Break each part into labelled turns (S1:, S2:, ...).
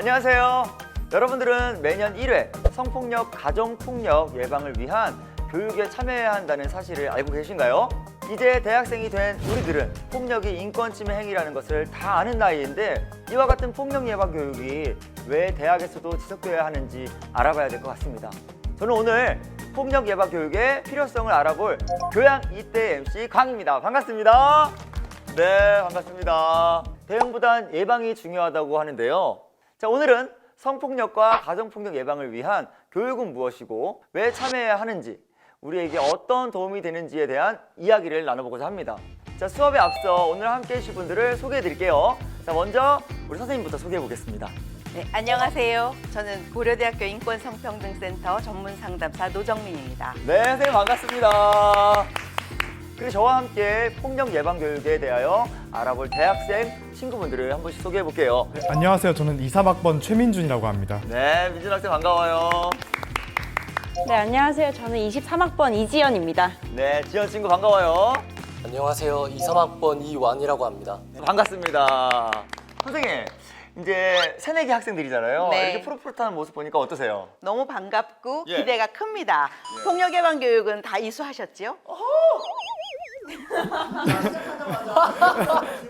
S1: 안녕하세요. 여러분들은 매년 1회 성폭력, 가정폭력 예방을 위한 교육에 참여해야 한다는 사실을 알고 계신가요? 이제 대학생이 된 우리들은 폭력이 인권침해 행위라는 것을 다 아는 나이인데 이와 같은 폭력 예방 교육이 왜 대학에서도 지속되어야 하는지 알아봐야 될 것 같습니다. 저는 오늘 폭력 예방 교육의 필요성을 알아볼 교양 이때 MC 강입니다. 반갑습니다. 네, 반갑습니다. 대응보단 예방이 중요하다고 하는데요. 자, 오늘은 성폭력과 가정폭력 예방을 위한 교육은 무엇이고 왜 참여해야 하는지, 우리에게 어떤 도움이 되는지에 대한 이야기를 나눠보고자 합니다. 자, 수업에 앞서 오늘 함께 해주실 분들을 소개해 드릴게요. 자, 먼저 우리 선생님부터 소개해 보겠습니다.
S2: 네, 안녕하세요. 저는 고려대학교 인권성평등센터 전문상담사 노정민입니다.
S1: 네, 선생님 반갑습니다. 그리고 저와 함께 폭력 예방 교육에 대하여 알아볼 대학생 친구분들을 한 분씩 소개해 볼게요.
S3: 네, 안녕하세요. 저는 23학번 최민준이라고 합니다.
S1: 네, 민준 학생 반가워요.
S4: 네, 안녕하세요. 저는 23학번 이지연입니다.
S1: 네, 지연 친구 반가워요.
S5: 안녕하세요. 23학번 이완이라고 합니다.
S1: 반갑습니다. 선생님, 이제 새내기 학생들이잖아요.
S2: 네.
S1: 이렇게 푸릇푸릇한 모습 보니까 어떠세요?
S2: 너무 반갑고
S1: 예.
S2: 기대가 큽니다. 폭력 예방 교육은 다 이수하셨죠?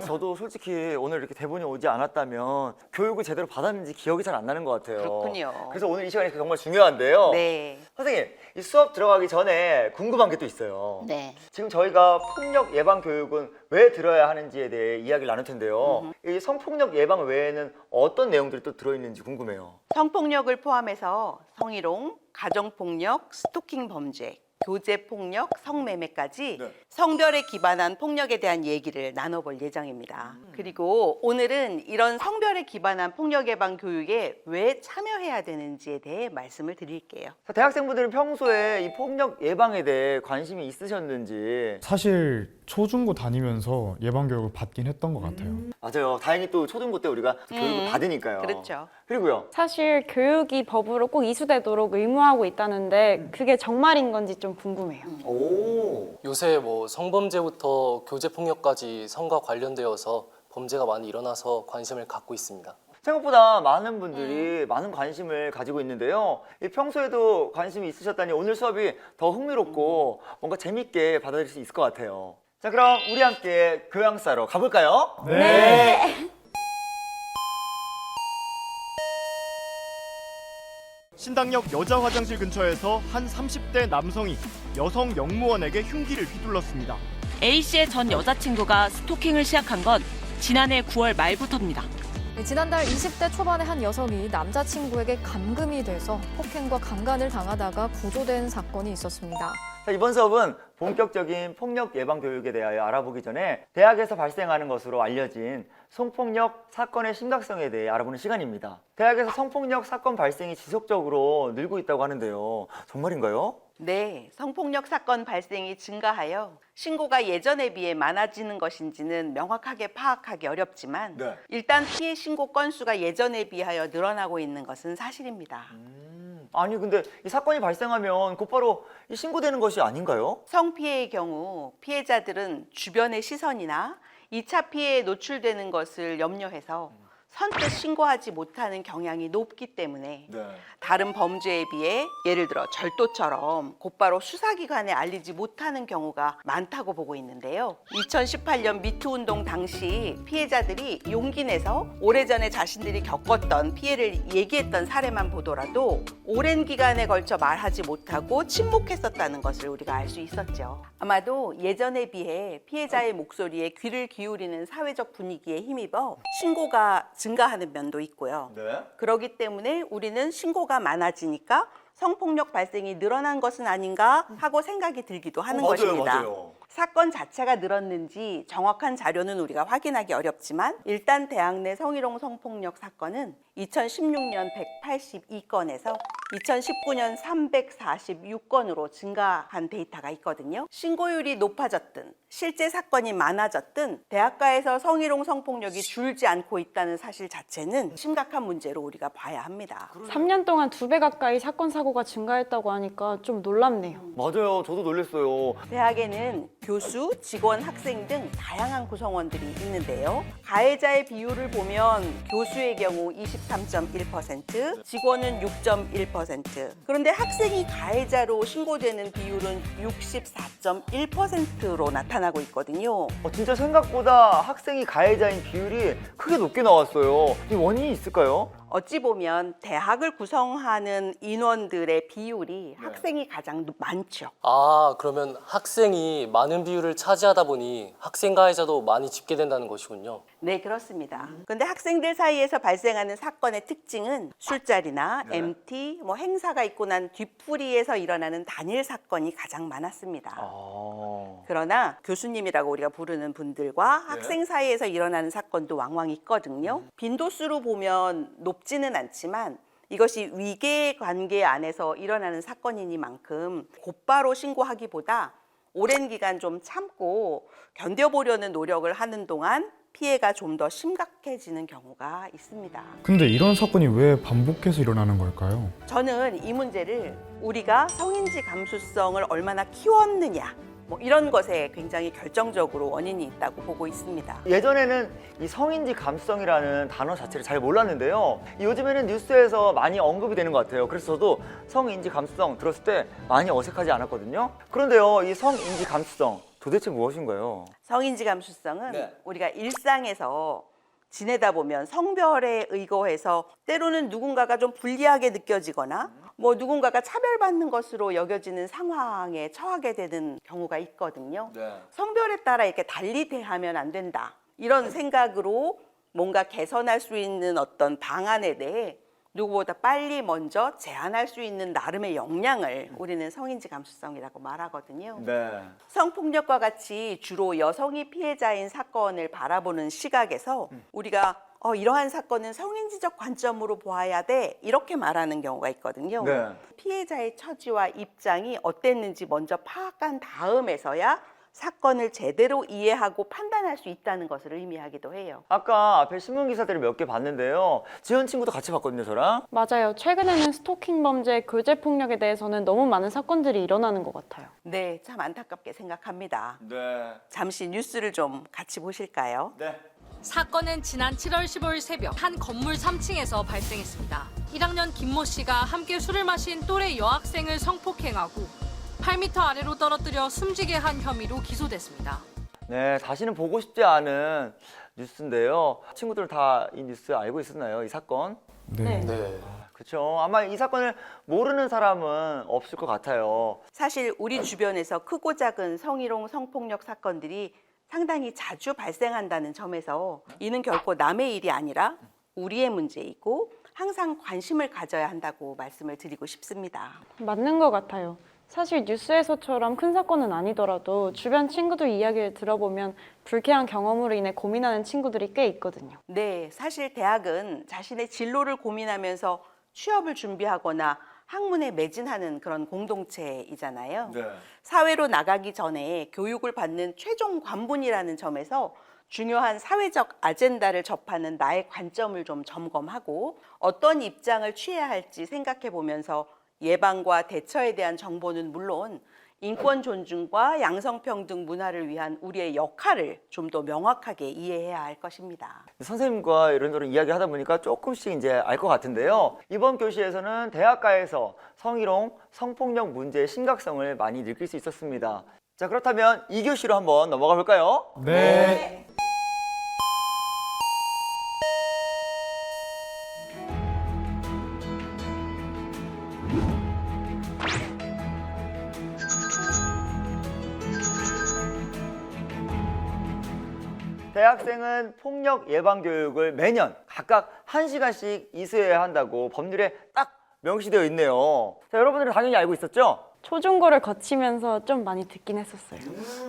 S1: 저도 솔직히 오늘 이렇게 대본이 오지 않았다면 교육을 제대로 받았는지 기억이 잘 안 나는 것 같아요.
S2: 그렇군요.
S1: 그래서 오늘 이 시간이 정말 중요한데요.
S2: 네.
S1: 선생님, 이 수업 들어가기 전에 궁금한 게 또 있어요.
S2: 네.
S1: 지금 저희가 폭력 예방 교육은 왜 들어야 하는지에 대해 이야기를 나눌 텐데요. 이 성폭력 예방 외에는 어떤 내용들이 또 들어있는지 궁금해요.
S2: 성폭력을 포함해서 성희롱, 가정폭력, 스토킹 범죄, 교제폭력, 성매매까지
S1: 네.
S2: 성별에 기반한 폭력에 대한 얘기를 나눠볼 예정입니다. 그리고 오늘은 이런 성별에 기반한 폭력 예방 교육에 왜 참여해야 되는지에 대해 말씀을 드릴게요.
S1: 대학생분들은 평소에 이 폭력 예방에 대해 관심이 있으셨는지.
S3: 사실 초중고 다니면서 예방교육을 받긴 했던 것 같아요.
S1: 맞아요. 다행히 또 초등부 때 우리가 교육을 받으니까요.
S2: 그렇죠.
S1: 그리고요.
S4: 사실 교육이 법으로 꼭 이수되도록 의무화하고 있다는데 그게 정말인 건지 좀 궁금해요.
S1: 오.
S5: 요새 뭐 성범죄부터 교제폭력까지 성과 관련되어서 범죄가 많이 일어나서 관심을 갖고 있습니다.
S1: 생각보다 많은 분들이 많은 관심을 가지고 있는데요. 이 평소에도 관심이 있으셨다니 오늘 수업이 더 흥미롭고 뭔가 재밌게 받아들일 수 있을 것 같아요. 자, 그럼 우리 함께 교양사로 가볼까요?
S3: 네.
S6: 신당역 여자 화장실 근처에서 한 30대 남성이 여성 영무원에게 흉기를 휘둘렀습니다.
S7: A씨의 전 여자친구가 스토킹을 시작한 건 지난해 9월 말부터입니다.
S8: 지난달 20대 초반의 한 여성이 남자친구에게 감금이 돼서 폭행과 강간을 당하다가 구조된 사건이 있었습니다.
S1: 자, 이번 수업은 본격적인 폭력 예방 교육에 대하여 알아보기 전에 대학에서 발생하는 것으로 알려진 성폭력 사건의 심각성에 대해 알아보는 시간입니다. 대학에서 성폭력 사건 발생이 지속적으로 늘고 있다고 하는데요. 정말인가요?
S2: 네, 성폭력 사건 발생이 증가하여 신고가 예전에 비해 많아지는 것인지는 명확하게 파악하기 어렵지만
S1: 네.
S2: 일단 피해 신고 건수가 예전에 비하여 늘어나고 있는 것은 사실입니다.
S1: 아니, 근데 이 사건이 발생하면 곧바로 이 신고되는 것이 아닌가요?
S2: 성피해의 경우 피해자들은 주변의 시선이나 2차 피해에 노출되는 것을 염려해서 선뜻 신고하지 못하는 경향이 높기 때문에
S1: 네.
S2: 다른 범죄에 비해 예를 들어 절도처럼 곧바로 수사기관에 알리지 못하는 경우가 많다고 보고 있는데요. 2018년 미투 운동 당시 피해자들이 용기 내서 오래전에 자신들이 겪었던 피해를 얘기했던 사례만 보더라도 오랜 기간에 걸쳐 말하지 못하고 침묵했었다는 것을 우리가 알 수 있었죠. 아마도 예전에 비해 피해자의 목소리에 귀를 기울이는 사회적 분위기에 힘입어 신고가 증가하는 면도 있고요.
S1: 네.
S2: 그렇기 때문에 우리는 신고가 많아지니까 성폭력 발생이 늘어난 것은 아닌가 하고 생각이 들기도 하는
S1: 맞아요,
S2: 것입니다.
S1: 맞아요.
S2: 사건 자체가 늘었는지 정확한 자료는 우리가 확인하기 어렵지만 일단 대학 내 성희롱 성폭력 사건은 2016년 182건에서 2019년 346건으로 증가한 데이터가 있거든요. 신고율이 높아졌든 실제 사건이 많아졌든 대학가에서 성희롱 성폭력이 줄지 않고 있다는 사실 자체는 심각한 문제로 우리가 봐야 합니다.
S4: 3년 동안 2배 가까이 사건 사고가 증가했다고 하니까 좀 놀랍네요.
S1: 맞아요. 저도 놀랐어요.
S2: 대학에는 교수, 직원, 학생 등 다양한 구성원들이 있는데요. 가해자의 비율을 보면 교수의 경우 23.1%, 직원은 6.1%, 그런데 학생이 가해자로 신고되는 비율은 64.1%로 나타나고 있거든요.
S1: 진짜 생각보다 학생이 가해자인 비율이 크게 높게 나왔어요. 이 원인이 있을까요?
S2: 어찌 보면 대학을 구성하는 인원들의 비율이 학생이 가장 많죠.
S5: 아, 그러면 학생이 많은 비율을 차지하다 보니 학생 가해자도 많이 집계된다는 것이군요.
S2: 네, 그렇습니다. 그런데 학생들 사이에서 발생하는 사건의 특징은 술자리나 MT, 행사가 있고 난 뒤풀이에서 일어나는 단일 사건이 가장 많았습니다. 그러나 교수님이라고 우리가 부르는 분들과 학생 사이에서 일어나는 사건도 왕왕 있거든요. 빈도수로 보면 높지는 않지만 이것이 위계 관계 안에서 일어나는 사건이니만큼 곧바로 신고하기보다 오랜 기간 좀 참고 견뎌보려는 노력을 하는 동안 피해가 좀 더 심각해지는 경우가 있습니다.
S3: 근데 이런 사건이 왜 반복해서 일어나는 걸까요?
S2: 저는 이 문제를 우리가 성인지 감수성을 얼마나 키웠느냐 이런 것에 굉장히 결정적으로 원인이 있다고 보고 있습니다.
S1: 예전에는 이 성인지 감수성이라는 단어 자체를 잘 몰랐는데요. 요즘에는 뉴스에서 많이 언급이 되는 것 같아요. 그래서 저도 성인지 감수성 들었을 때 많이 어색하지 않았거든요. 그런데요, 이 성인지 감수성 도대체 무엇인가요?
S2: 성인지 감수성은 우리가 일상에서 지내다 보면 성별에 의거해서 때로는 누군가가 좀 불리하게 느껴지거나 누군가가 차별받는 것으로 여겨지는 상황에 처하게 되는 경우가 있거든요. 성별에 따라 이렇게 달리 대하면 안 된다. 이런 생각으로 뭔가 개선할 수 있는 어떤 방안에 대해 누구보다 빨리 먼저 제안할 수 있는 나름의 역량을 우리는 성인지 감수성이라고 말하거든요. 성폭력과 같이 주로 여성이 피해자인 사건을 바라보는 시각에서 우리가 이러한 사건은 성인지적 관점으로 보아야 돼 이렇게 말하는 경우가 있거든요. 피해자의 처지와 입장이 어땠는지 먼저 파악한 다음에서야 사건을 제대로 이해하고 판단할 수 있다는 것을 의미하기도 해요.
S1: 아까 앞에 신문 기사들을 몇 개 봤는데요. 지현 친구도 같이 봤거든요, 저랑.
S4: 맞아요. 최근에는 스토킹 범죄, 교제 폭력에 대해서는 너무 많은 사건들이 일어나는 것 같아요.
S2: 네, 참 안타깝게 생각합니다. 잠시 뉴스를 좀 같이 보실까요?
S9: 사건은 지난 7월 15일 새벽 한 건물 3층에서 발생했습니다. 1학년 김모 씨가 함께 술을 마신 또래 여학생을 성폭행하고 8m 아래로 떨어뜨려 숨지게 한 혐의로 기소됐습니다.
S1: 네, 다시는 보고 싶지 않은 뉴스인데요. 친구들 다 이 뉴스 알고 있었나요, 이 사건?
S3: 네.
S1: 그렇죠. 아마 이 사건을 모르는 사람은 없을 것 같아요.
S2: 사실 우리 주변에서 크고 작은 성희롱, 성폭력 사건들이 상당히 자주 발생한다는 점에서 이는 결코 남의 일이 아니라 우리의 문제이고 항상 관심을 가져야 한다고 말씀을 드리고 싶습니다.
S4: 맞는 것 같아요. 사실 뉴스에서처럼 큰 사건은 아니더라도 주변 친구들 이야기를 들어보면 불쾌한 경험으로 인해 고민하는 친구들이 꽤 있거든요.
S2: 네, 사실 대학은 자신의 진로를 고민하면서 취업을 준비하거나 학문에 매진하는 그런 공동체이잖아요. 사회로 나가기 전에 교육을 받는 최종 관문이라는 점에서 중요한 사회적 아젠다를 접하는 나의 관점을 좀 점검하고 어떤 입장을 취해야 할지 생각해 보면서 예방과 대처에 대한 정보는 물론 인권 존중과 양성평등 문화를 위한 우리의 역할을 좀 더 명확하게 이해해야 할 것입니다.
S1: 선생님과 이런저런 이야기하다 보니까 조금씩 이제 알 것 같은데요. 이번 교시에서는 대학가에서 성희롱, 성폭력 문제의 심각성을 많이 느낄 수 있었습니다. 자, 그렇다면 2교시로 한번 넘어가 볼까요?
S3: 네.
S1: 대학생은 폭력 예방 교육을 매년 각각 1시간씩 이수해야 한다고 법률에 딱 명시되어 있네요. 자, 여러분들은 당연히 알고 있었죠?
S4: 초중고를 거치면서 좀 많이 듣긴 했었어요.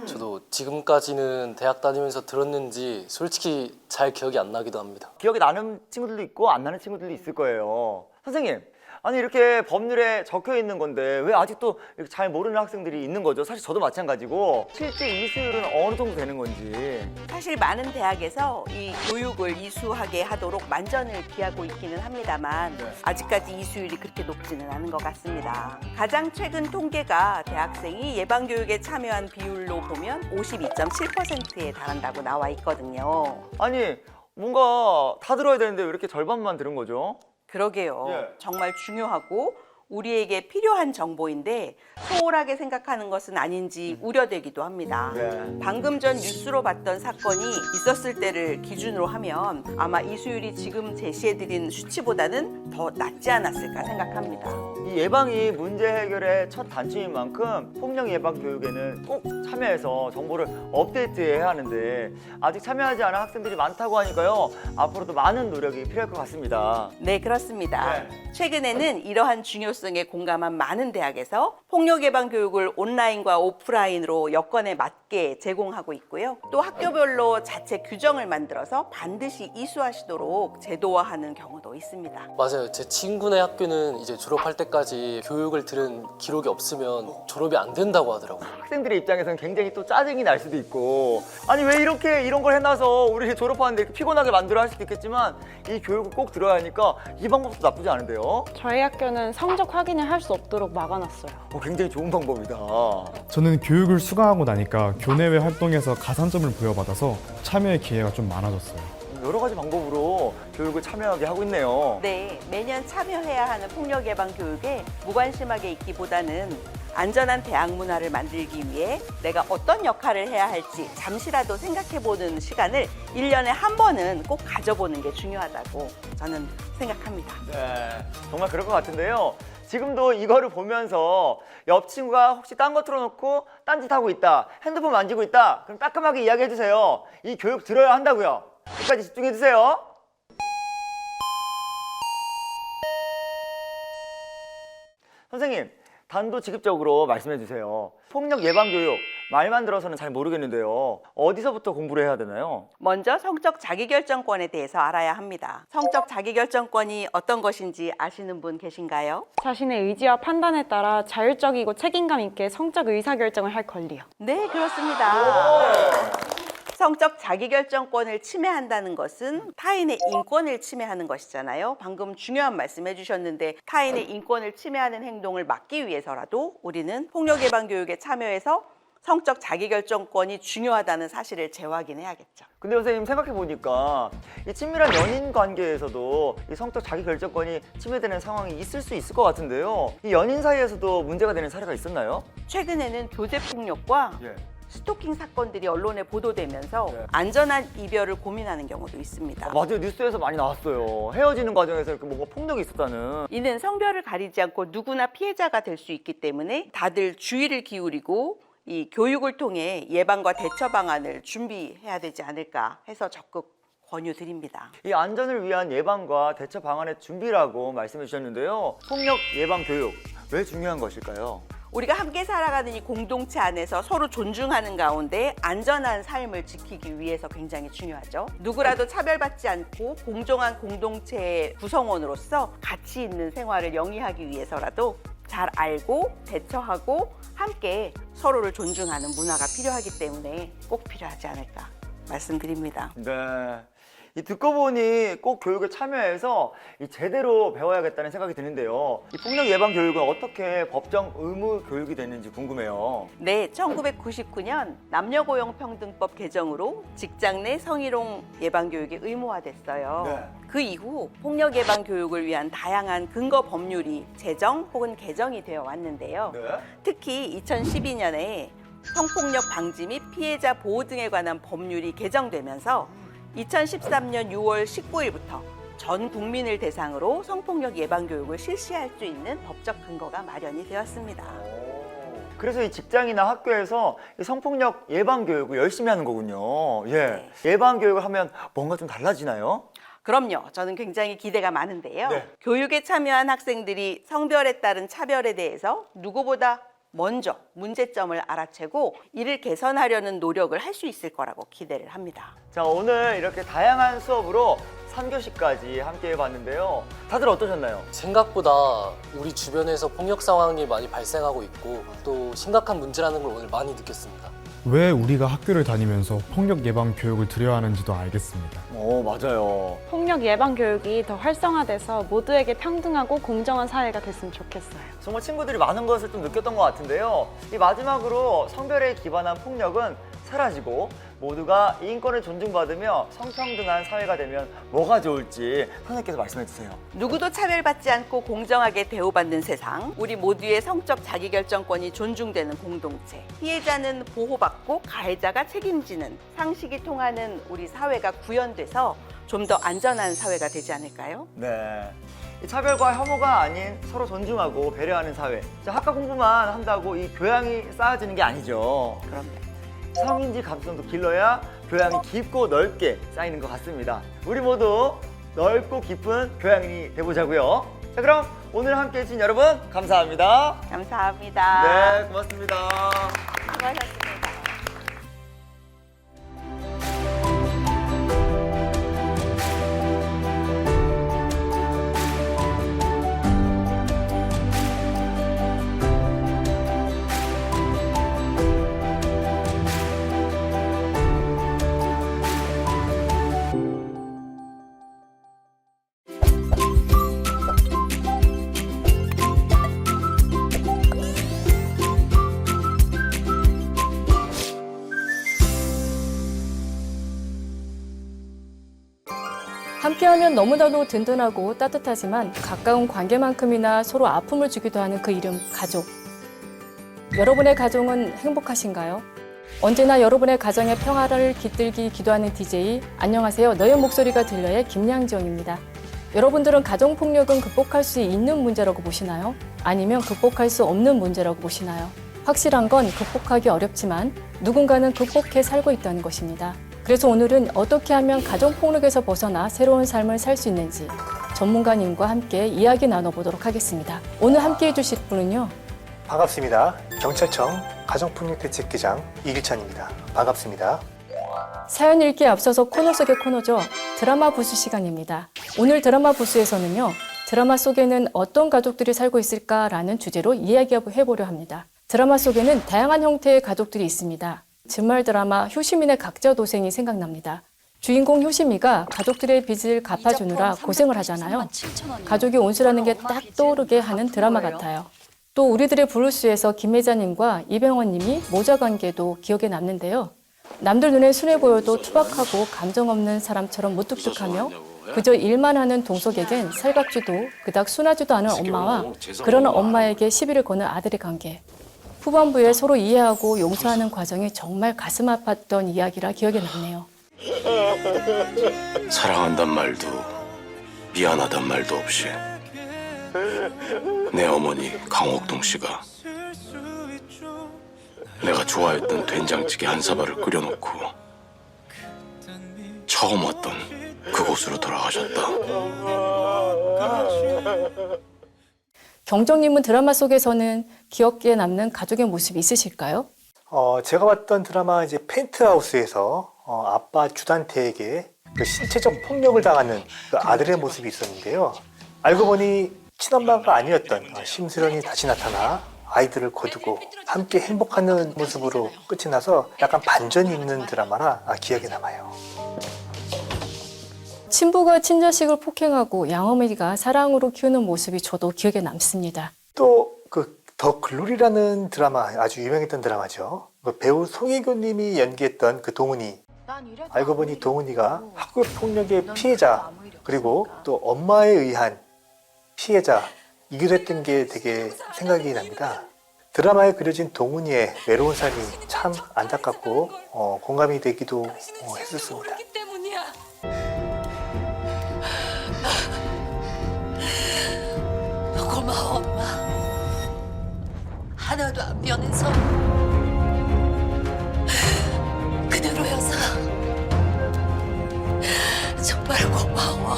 S5: 저도 지금까지는 대학 다니면서 들었는지 솔직히 잘 기억이 안 나기도 합니다.
S1: 기억이 나는 친구들도 있고 안 나는 친구들도 있을 거예요. 선생님, 아니 이렇게 법률에 적혀 있는 건데 왜 아직도 이렇게 잘 모르는 학생들이 있는 거죠? 사실 저도 마찬가지고 실제 이수율은 어느 정도 되는 건지.
S2: 사실 많은 대학에서 이 교육을 이수하게 하도록 만전을 기하고 있기는 합니다만 아직까지 이수율이 그렇게 높지는 않은 것 같습니다. 가장 최근 통계가 대학생이 예방교육에 참여한 비율로 보면 52.7%에 달한다고 나와 있거든요.
S1: 아니 뭔가 다 들어야 되는데 왜 이렇게 절반만 들은 거죠?
S2: 그러게요.
S1: 예.
S2: 정말 중요하고 우리에게 필요한 정보인데 소홀하게 생각하는 것은 아닌지 우려되기도 합니다.
S1: 네.
S2: 방금 전 뉴스로 봤던 사건이 있었을 때를 기준으로 하면 아마 이수율이 지금 제시해드린 수치보다는 더 낮지 않았을까 생각합니다.
S1: 이 예방이 문제 해결의 첫 단추인 만큼 폭력 예방 교육에는 꼭 참여해서 정보를 업데이트해야 하는데 아직 참여하지 않은 학생들이 많다고 하니까요. 앞으로도 많은 노력이 필요할 것 같습니다.
S2: 네, 그렇습니다. 최근에는 이러한 중요성에 공감한 많은 대학에서 폭력 예방 교육을 온라인과 오프라인으로 여건에 맞게 제공하고 있고요. 또 학교별로 자체 규정을 만들어서 반드시 이수하시도록 제도화하는 경우도 있습니다.
S5: 맞아요. 제 친구네 학교는 이제 졸업할 때까지 교육을 들은 기록이 없으면 졸업이 안 된다고 하더라고요.
S1: 학생들의 입장에서는 굉장히 또 짜증이 날 수도 있고 아니 왜 이렇게 이런 걸 해놔서 우리 졸업하는데 이렇게 피곤하게 만들어 할 수도 있겠지만 이 교육을 꼭 들어야 하니까 이 방법도 나쁘지 않은데요.
S4: 저희 학교는 성적 확인을 할 수 없도록 막아놨어요.
S1: 굉장히 좋은 방법이다.
S3: 저는 교육을 수강하고 나니까 교내외 활동에서 가산점을 부여받아서 참여의 기회가 좀 많아졌어요.
S1: 여러 가지 방법으로 교육을 참여하게 하고 있네요.
S2: 네, 매년 참여해야 하는 폭력 예방 교육에 무관심하게 있기보다는 안전한 대학 문화를 만들기 위해 내가 어떤 역할을 해야 할지 잠시라도 생각해보는 시간을 1년에 한 번은 꼭 가져보는 게 중요하다고 저는 생각합니다.
S1: 네, 정말 그럴 것 같은데요. 지금도 이거를 보면서 옆 친구가 혹시 딴 거 틀어놓고 딴짓하고 있다, 핸드폰 만지고 있다, 그럼 따끔하게 이야기해주세요. 이 교육 들어야 한다고요. 끝까지 집중해주세요. 선생님, 단도직입적으로 말씀해주세요. 폭력 예방 교육 말만 들어서는 잘 모르겠는데요. 어디서부터 공부를 해야 되나요?
S2: 먼저 성적 자기결정권에 대해서 알아야 합니다. 성적 자기결정권이 어떤 것인지 아시는 분 계신가요?
S4: 자신의 의지와 판단에 따라 자율적이고 책임감 있게 성적 의사결정을 할 권리요.
S2: 네, 그렇습니다. 성적 자기결정권을 침해한다는 것은 타인의 인권을 침해하는 것이잖아요. 방금 중요한 말씀 해주셨는데 타인의 인권을 침해하는 행동을 막기 위해서라도 우리는 폭력 예방 교육에 참여해서 성적 자기결정권이 중요하다는 사실을 재확인해야겠죠.
S1: 근데 선생님 생각해보니까 이 친밀한 연인 관계에서도 이 성적 자기결정권이 침해되는 상황이 있을 수 있을 것 같은데요. 이 연인 사이에서도 문제가 되는 사례가 있었나요?
S2: 최근에는 교제폭력과 스토킹 사건들이 언론에 보도되면서 안전한 이별을 고민하는 경우도 있습니다.
S1: 맞아요. 뉴스에서 많이 나왔어요. 헤어지는 과정에서 이렇게 뭔가 폭력이 있었다는.
S2: 이는 성별을 가리지 않고 누구나 피해자가 될 수 있기 때문에 다들 주의를 기울이고 이 교육을 통해 예방과 대처 방안을 준비해야 되지 않을까 해서 적극 권유드립니다.
S1: 이 안전을 위한 예방과 대처 방안의 준비라고 말씀해 주셨는데요. 폭력 예방 교육 왜 중요한 것일까요?
S2: 우리가 함께 살아가는 이 공동체 안에서 서로 존중하는 가운데 안전한 삶을 지키기 위해서 굉장히 중요하죠. 누구라도 차별받지 않고 공정한 공동체의 구성원으로서 가치 있는 생활을 영위하기 위해서라도 잘 알고 대처하고 함께 서로를 존중하는 문화가 필요하기 때문에 꼭 필요하지 않을까 말씀드립니다.
S1: 네. 이 듣고 보니 꼭 교육에 참여해서 이 제대로 배워야겠다는 생각이 드는데요. 이 폭력 예방 교육은 어떻게 법정 의무 교육이 됐는지 궁금해요.
S2: 네, 1999년 남녀고용평등법 개정으로 직장 내 성희롱 예방 교육이 의무화됐어요.
S1: 네.
S2: 그 이후 폭력 예방 교육을 위한 다양한 근거 법률이 제정 혹은 개정이 되어 왔는데요.
S1: 네.
S2: 특히 2012년에 성폭력 방지 및 피해자 보호 등에 관한 법률이 개정되면서 2013년 6월 19일부터 전 국민을 대상으로 성폭력 예방 교육을 실시할 수 있는 법적 근거가 마련이 되었습니다.
S1: 그래서 이 직장이나 학교에서 이 성폭력 예방 교육을 열심히 하는 거군요. 예. 예방 교육을 하면 뭔가 좀 달라지나요?
S2: 그럼요. 저는 굉장히 기대가 많은데요.
S1: 네.
S2: 교육에 참여한 학생들이 성별에 따른 차별에 대해서 누구보다 먼저 문제점을 알아채고 이를 개선하려는 노력을 할 수 있을 거라고 기대를 합니다.
S1: 자, 오늘 이렇게 다양한 수업으로 3교시까지 함께 해봤는데요. 다들 어떠셨나요?
S5: 생각보다 우리 주변에서 폭력 상황이 많이 발생하고 있고 또 심각한 문제라는 걸 오늘 많이 느꼈습니다.
S3: 왜 우리가 학교를 다니면서 폭력 예방 교육을 드려야 하는지도 알겠습니다.
S1: 맞아요.
S4: 폭력 예방 교육이 더 활성화돼서 모두에게 평등하고 공정한 사회가 됐으면 좋겠어요.
S1: 정말 친구들이 많은 것을 좀 느꼈던 것 같은데요. 이 마지막으로 성별에 기반한 폭력은 사라지고 모두가 인권을 존중받으며 성평등한 사회가 되면 뭐가 좋을지 선생님께서 말씀해 주세요.
S2: 누구도 차별받지 않고 공정하게 대우받는 세상, 우리 모두의 성적 자기결정권이 존중되는 공동체, 피해자는 보호받고 가해자가 책임지는 상식이 통하는 우리 사회가 구현돼서 좀 더 안전한 사회가 되지 않을까요?
S1: 네. 이 차별과 혐오가 아닌 서로 존중하고 배려하는 사회. 자, 학과 공부만 한다고 이 교양이 쌓아지는 게 아니죠.
S2: 그럼요.
S1: 성인지 감수성도 길러야 교양이 깊고 넓게 쌓이는 것 같습니다. 우리 모두 넓고 깊은 교양인이 돼보자고요. 자, 그럼 오늘 함께 해주신 여러분 감사합니다.
S2: 감사합니다.
S1: 네, 고맙습니다.
S2: 수고하셨습니다.
S10: 함께하면 너무나도 든든하고 따뜻하지만 가까운 관계만큼이나 서로 아픔을 주기도 하는 그 이름 가족. 여러분의 가정은 행복하신가요? 언제나 여러분의 가정의 평화를 깃들기 기도하는 DJ 안녕하세요. 너의 목소리가 들려의 김양정입니다. 여러분들은 가정폭력은 극복할 수 있는 문제라고 보시나요? 아니면 극복할 수 없는 문제라고 보시나요? 확실한 건 극복하기 어렵지만 누군가는 극복해 살고 있다는 것입니다. 그래서 오늘은 어떻게 하면 가정폭력에서 벗어나 새로운 삶을 살 수 있는지 전문가님과 함께 이야기 나눠보도록 하겠습니다. 오늘 함께 해주실 분은요.
S11: 반갑습니다. 경찰청 가정폭력대책기장 이길찬입니다. 반갑습니다.
S10: 사연 읽기에 앞서서 코너 속의 코너죠. 드라마 부수 시간입니다. 오늘 드라마 부수에서는요. 드라마 속에는 어떤 가족들이 살고 있을까라는 주제로 이야기해보려 합니다. 드라마 속에는 다양한 형태의 가족들이 있습니다. 정말 드라마 효시민의 각자 도생이 생각납니다. 주인공 효시미가 가족들의 빚을 갚아주느라 고생을 하잖아요. 가족이 온수라는 게 딱 떠오르게 하는 드라마 같아요. 또 우리들의 브루스에서 김혜자님과 이병헌님이 모자 관계도 기억에 남는데요. 남들 눈에 순해 보여도 투박하고 감정 없는 사람처럼 무뚝뚝하며 그저 일만 하는 동석에겐 살갑지도 그닥 순하지도 않은 엄마와 그러는 엄마에게 시비를 거는 아들의 관계. 후반부에 서로 이해하고 용서하는 과정이 정말 가슴 아팠던 이야기라 기억에 남네요.
S12: 사랑한단 말도 미안하단 말도 없이 내 어머니 강옥동 씨가 내가 좋아했던 된장찌개 한 사발을 끓여놓고 처음 왔던 그곳으로 돌아가셨다.
S10: 경정님은 드라마 속에서는 기억에 남는 가족의 모습이 있으실까요?
S11: 제가 봤던 드라마 이제 펜트하우스에서 아빠 주단태에게 그 신체적 폭력을 당하는 그 아들의 모습이 있었는데요. 알고 보니 친엄마가 아니었던 심수련이 다시 나타나 아이들을 거두고 함께 행복하는 모습으로 끝이 나서 약간 반전이 있는 드라마라 기억에 남아요.
S10: 친부가 친자식을 폭행하고 양어머니가 사랑으로 키우는 모습이 저도 기억에 남습니다.
S11: 또 그 더 글로리라는 드라마 아주 유명했던 드라마죠. 그 배우 송혜교님이 연기했던 그 동훈이, 알고 보니 동훈이가 학교 폭력의 피해자 그리고 또 엄마에 의한 피해자이기도 했던 게 되게 생각이 납니다. 드라마에 그려진 동훈이의 외로운 삶이 참 안타깝고 공감이 되기도 했었습니다.
S13: 고마워 엄마. 하나도 안 변해서 그대로여서 정말 고마워.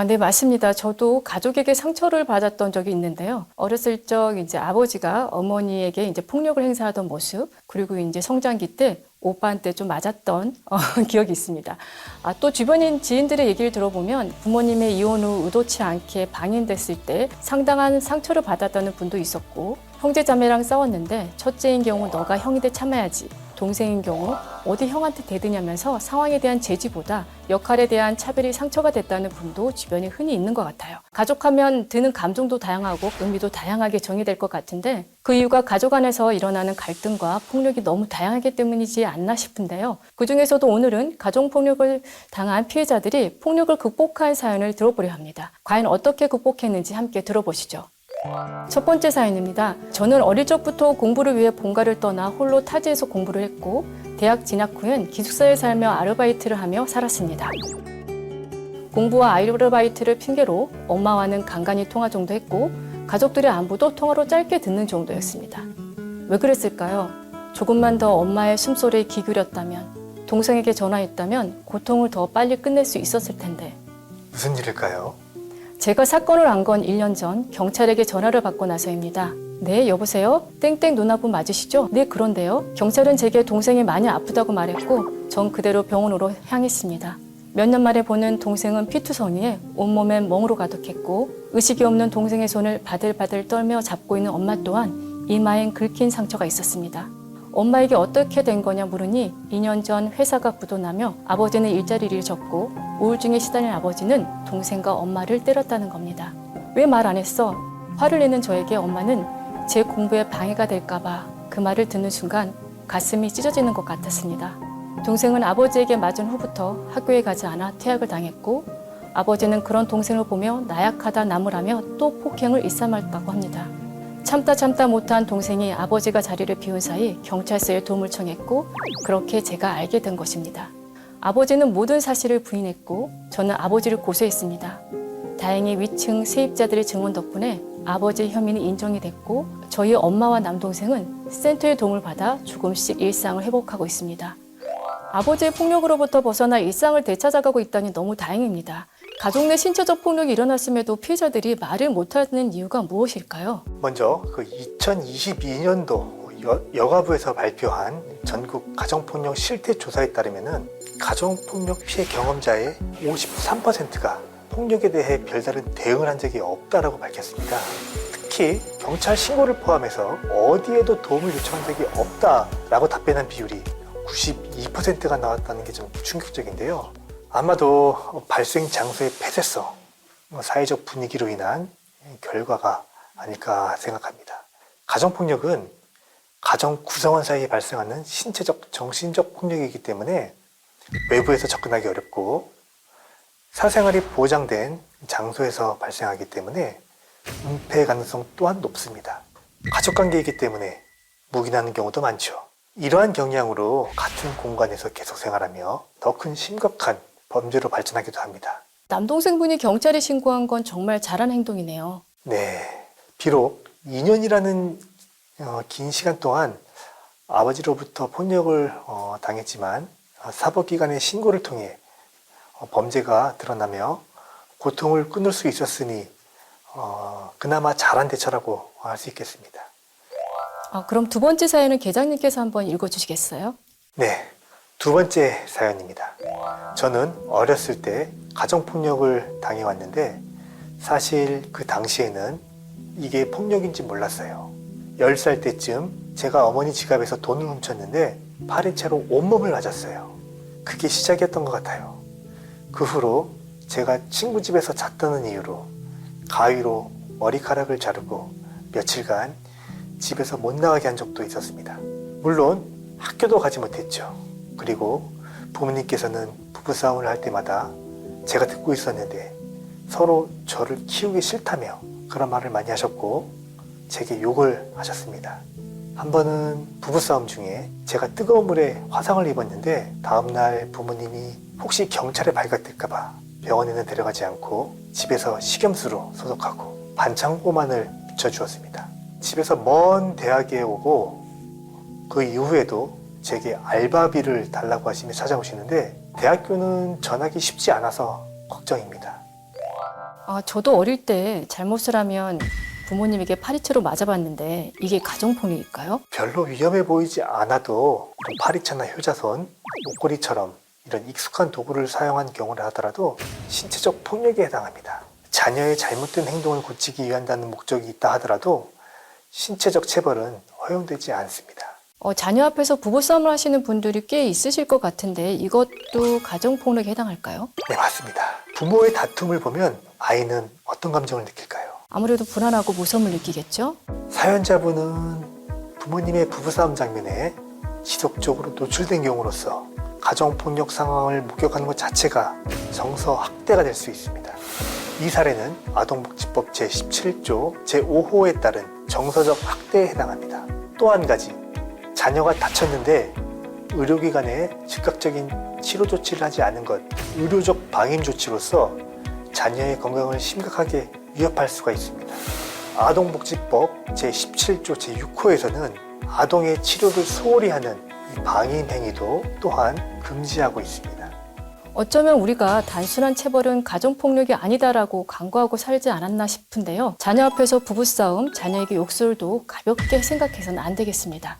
S10: 네, 맞습니다. 저도 가족에게 상처를 받았던 적이 있는데요. 어렸을 적 이제 아버지가 어머니에게 이제 폭력을 행사하던 모습, 그리고 이제 성장기 때 오빠한테 좀 맞았던 기억이 있습니다. 또 주변인 지인들의 얘기를 들어보면 부모님의 이혼 후 의도치 않게 방임됐을 때 상당한 상처를 받았다는 분도 있었고, 형제자매랑 싸웠는데 첫째인 경우 너가 형이 돼 참아야지, 동생인 경우 어디 형한테 대드냐면서 상황에 대한 제지보다 역할에 대한 차별이 상처가 됐다는 분도 주변에 흔히 있는 것 같아요. 가족하면 드는 감정도 다양하고 의미도 다양하게 정의될 것 같은데 그 이유가 가족 안에서 일어나는 갈등과 폭력이 너무 다양하기 때문이지 않나 싶은데요. 그중에서도 오늘은 가정폭력을 당한 피해자들이 폭력을 극복한 사연을 들어보려 합니다. 과연 어떻게 극복했는지 함께 들어보시죠. 첫 번째 사연입니다. 저는 어릴 적부터 공부를 위해 본가를 떠나 홀로 타지에서 공부를 했고 대학 진학 후엔 기숙사에 살며 아르바이트를 하며 살았습니다. 공부와 아르바이트를 핑계로 엄마와는 간간히 통화 정도 했고 가족들의 안부도 통화로 짧게 듣는 정도였습니다. 왜 그랬을까요? 조금만 더 엄마의 숨소리에 귀 기울였다면, 동생에게 전화했다면 고통을 더 빨리 끝낼 수 있었을 텐데.
S11: 무슨 일일까요?
S10: 제가 사건을 안 건 1년 전 경찰에게 전화를 받고 나서입니다. 네, 여보세요? 땡땡 누나분 맞으시죠? 네, 그런데요. 경찰은 제게 동생이 많이 아프다고 말했고 전 그대로 병원으로 향했습니다. 몇 년 만에 보는 동생은 피투성이에 온몸엔 멍으로 가득했고 의식이 없는 동생의 손을 바들바들 떨며 잡고 있는 엄마 또한 이마엔 긁힌 상처가 있었습니다. 엄마에게 어떻게 된 거냐 물으니 2년 전 회사가 부도나며 아버지는 일자리를 잃었고 우울증에 시달린 아버지는 동생과 엄마를 때렸다는 겁니다. 왜 말 안 했어? 화를 내는 저에게 엄마는 제 공부에 방해가 될까 봐 그 말을 듣는 순간 가슴이 찢어지는 것 같았습니다. 동생은 아버지에게 맞은 후부터 학교에 가지 않아 퇴학을 당했고 아버지는 그런 동생을 보며 나약하다 나무라며 또 폭행을 일삼았다고 합니다. 참다 못한 동생이 아버지가 자리를 비운 사이 경찰서에 도움을 청했고 그렇게 제가 알게 된 것입니다. 아버지는 모든 사실을 부인했고 저는 아버지를 고소했습니다. 다행히 위층 세입자들의 증언 덕분에 아버지의 혐의는 인정이 됐고 저희 엄마와 남동생은 센터의 도움을 받아 조금씩 일상을 회복하고 있습니다. 아버지의 폭력으로부터 벗어나 일상을 되찾아가고 있다니 너무 다행입니다. 가족 내 신체적 폭력이 일어났음에도 피해자들이 말을 못하는 이유가 무엇일까요?
S11: 먼저 그 2022년도 여가부에서 발표한 전국 가정폭력 실태 조사에 따르면은 가정폭력 피해 경험자의 53%가 폭력에 대해 별다른 대응을 한 적이 없다라고 밝혔습니다. 특히 경찰 신고를 포함해서 어디에도 도움을 요청한 적이 없다라고 답변한 비율이 92%가 나왔다는 게 좀 충격적인데요. 아마도 발생 장소의 폐쇄성, 사회적 분위기로 인한 결과가 아닐까 생각합니다. 가정폭력은 가정 구성원 사이에 발생하는 신체적, 정신적 폭력이기 때문에 외부에서 접근하기 어렵고 사생활이 보장된 장소에서 발생하기 때문에 은폐 가능성 또한 높습니다. 가족관계이기 때문에 묵인하는 경우도 많죠. 이러한 경향으로 같은 공간에서 계속 생활하며 더 큰 심각한 범죄로 발전하기도 합니다.
S10: 남동생분이 경찰에 신고한 건 정말 잘한 행동이네요.
S11: 네, 비록 2년이라는 긴 시간 동안 아버지로부터 폭력을 당했지만 사법기관의 신고를 통해 범죄가 드러나며 고통을 끊을 수 있었으니 그나마 잘한 대처라고 할 수 있겠습니다.
S10: 그럼 두 번째 사연은 계장님께서 한번 읽어주시겠어요?
S11: 네, 두 번째 사연입니다. 저는 어렸을 때 가정폭력을 당해왔는데 사실 그 당시에는 이게 폭력인지 몰랐어요. 10살 때쯤 제가 어머니 지갑에서 돈을 훔쳤는데 파린 채로 온몸을 맞았어요. 그게 시작이었던 것 같아요. 그 후로 제가 친구 집에서 잤다는 이유로 가위로 머리카락을 자르고 며칠간 집에서 못 나가게 한 적도 있었습니다. 물론 학교도 가지 못했죠. 그리고 부모님께서는 부부싸움을 할 때마다 제가 듣고 있었는데 서로 저를 키우기 싫다며 그런 말을 많이 하셨고 제게 욕을 하셨습니다. 한 번은 부부싸움 중에 제가 뜨거운 물에 화상을 입었는데 다음날 부모님이 혹시 경찰에 발각될까봐 병원에는 데려가지 않고 집에서 식염수로 소독하고 반창고만을 붙여주었습니다. 집에서 먼 대학에 오고 그 이후에도 제게 알바비를 달라고 하시며 찾아오시는데 대학교는 전하기 쉽지 않아서 걱정입니다.
S10: 저도 어릴 때 잘못을 하면 부모님에게 파리채로 맞아봤는데 이게 가정폭력일까요?
S11: 별로 위험해 보이지 않아도 파리채나 효자손, 목걸이처럼 이런 익숙한 도구를 사용한 경우를 하더라도 신체적 폭력에 해당합니다. 자녀의 잘못된 행동을 고치기 위한다는 목적이 있다 하더라도 신체적 체벌은 허용되지 않습니다.
S10: 자녀 앞에서 부부싸움을 하시는 분들이 꽤 있으실 것 같은데 이것도 가정폭력에 해당할까요?
S11: 네, 맞습니다. 부모의 다툼을 보면 아이는 어떤 감정을 느낄까요?
S10: 아무래도 불안하고 무서움을 느끼겠죠?
S11: 사연자분은 부모님의 부부싸움 장면에 지속적으로 노출된 경우로서 가정폭력 상황을 목격하는 것 자체가 정서학대가 될 수 있습니다. 이 사례는 아동복지법 제17조 제5호에 따른 정서적 학대에 해당합니다. 또 한 가지, 자녀가 다쳤는데 의료기관에 즉각적인 치료 조치를 하지 않은 것, 의료적 방임 조치로서 자녀의 건강을 심각하게 위협할 수가 있습니다. 아동복지법 제17조 제6호에서는 아동의 치료를 소홀히 하는 이 방임 행위도 또한 금지하고 있습니다.
S10: 어쩌면 우리가 단순한 체벌은 가정폭력이 아니다라고 간과하고 살지 않았나 싶은데요. 자녀 앞에서 부부싸움, 자녀에게 욕설도 가볍게 생각해서는 안 되겠습니다.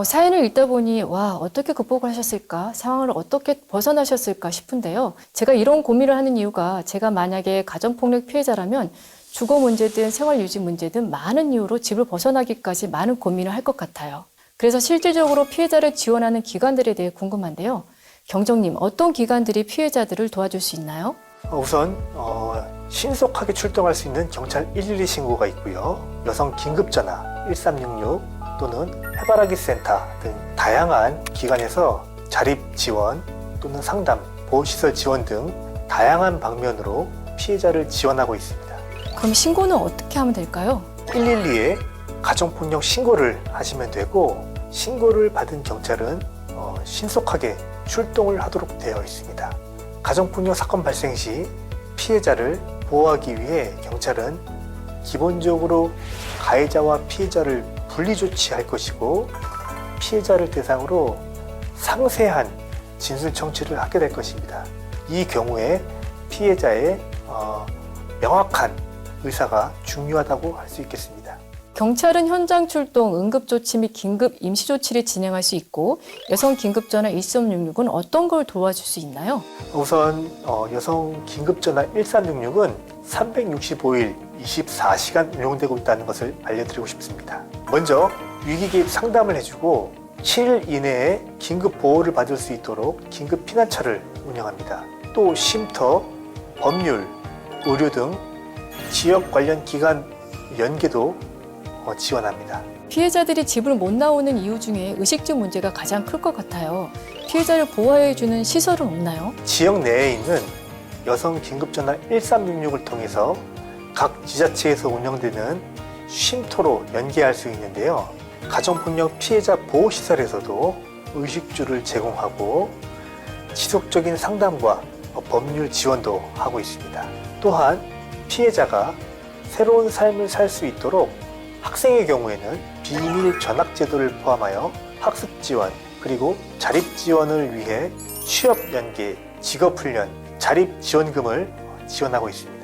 S10: 사연을 읽다 보니 어떻게 극복을 하셨을까, 상황을 어떻게 벗어나셨을까 싶은데요. 제가 이런 고민을 하는 이유가 제가 만약에 가정폭력 피해자라면 주거 문제든 생활유지 문제든 많은 이유로 집을 벗어나기까지 많은 고민을 할 것 같아요. 그래서 실질적으로 피해자를 지원하는 기관들에 대해 궁금한데요. 경정님, 어떤 기관들이 피해자들을 도와줄 수 있나요?
S11: 우선 신속하게 출동할 수 있는 경찰 112 신고가 있고요. 여성 긴급전화 1366 또는 해바라기 센터 등 다양한 기관에서 자립 지원 또는 상담, 보호시설 지원 등 다양한 방면으로 피해자를 지원하고 있습니다.
S10: 그럼 신고는 어떻게 하면 될까요?
S11: 112에 가정폭력 신고를 하시면 되고, 신고를 받은 경찰은 신속하게 출동을 하도록 되어 있습니다. 가정폭력 사건 발생 시 피해자를 보호하기 위해 경찰은 기본적으로 가해자와 피해자를 분리 조치할 것이고, 피해자를 대상으로 상세한 진술 청취를 하게 될 것입니다. 이 경우에 피해자의 명확한 의사가 중요하다고 할 수 있겠습니다.
S10: 경찰은 현장 출동, 응급조치 및 긴급 임시조치를 진행할 수 있고, 여성 긴급전화 1366은 어떤 걸 도와줄 수 있나요?
S11: 우선 여성 긴급전화 1366은 365일 24시간 운영되고 있다는 것을 알려드리고 싶습니다. 먼저 위기 개입 상담을 해주고 7일 이내에 긴급 보호를 받을 수 있도록 긴급 피난처를 운영합니다. 또 쉼터, 법률, 의료 등 지역 관련 기관 연계도 지원합니다.
S10: 피해자들이 집을 못 나오는 이유 중에 의식주 문제가 가장 클 것 같아요. 피해자를 보호해주는 시설은 없나요?
S11: 지역 내에 있는 여성 긴급전화 1366을 통해서 각 지자체에서 운영되는 쉼터로 연계할 수 있는데요. 가정폭력 피해자 보호시설에서도 의식주를 제공하고 지속적인 상담과 법률 지원도 하고 있습니다. 또한 피해자가 새로운 삶을 살 수 있도록 학생의 경우에는 비밀 전학 제도를 포함하여 학습 지원, 그리고 자립 지원을 위해 취업 연계, 직업 훈련, 자립 지원금을 지원하고 있습니다.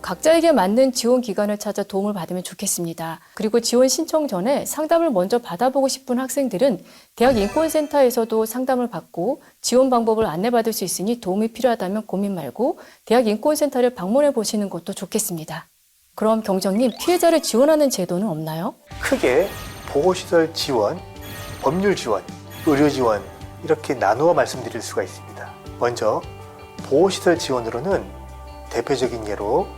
S10: 각자에게 맞는 지원 기관을 찾아 도움을 받으면 좋겠습니다. 그리고 지원 신청 전에 상담을 먼저 받아보고 싶은 학생들은 대학 인권센터에서도 상담을 받고 지원 방법을 안내받을 수 있으니 도움이 필요하다면 고민 말고 대학 인권센터를 방문해 보시는 것도 좋겠습니다. 그럼 경정님, 피해자를 지원하는 제도는 없나요?
S11: 크게 보호시설 지원, 법률 지원, 의료 지원 이렇게 나누어 말씀드릴 수가 있습니다. 먼저 보호시설 지원으로는 대표적인 예로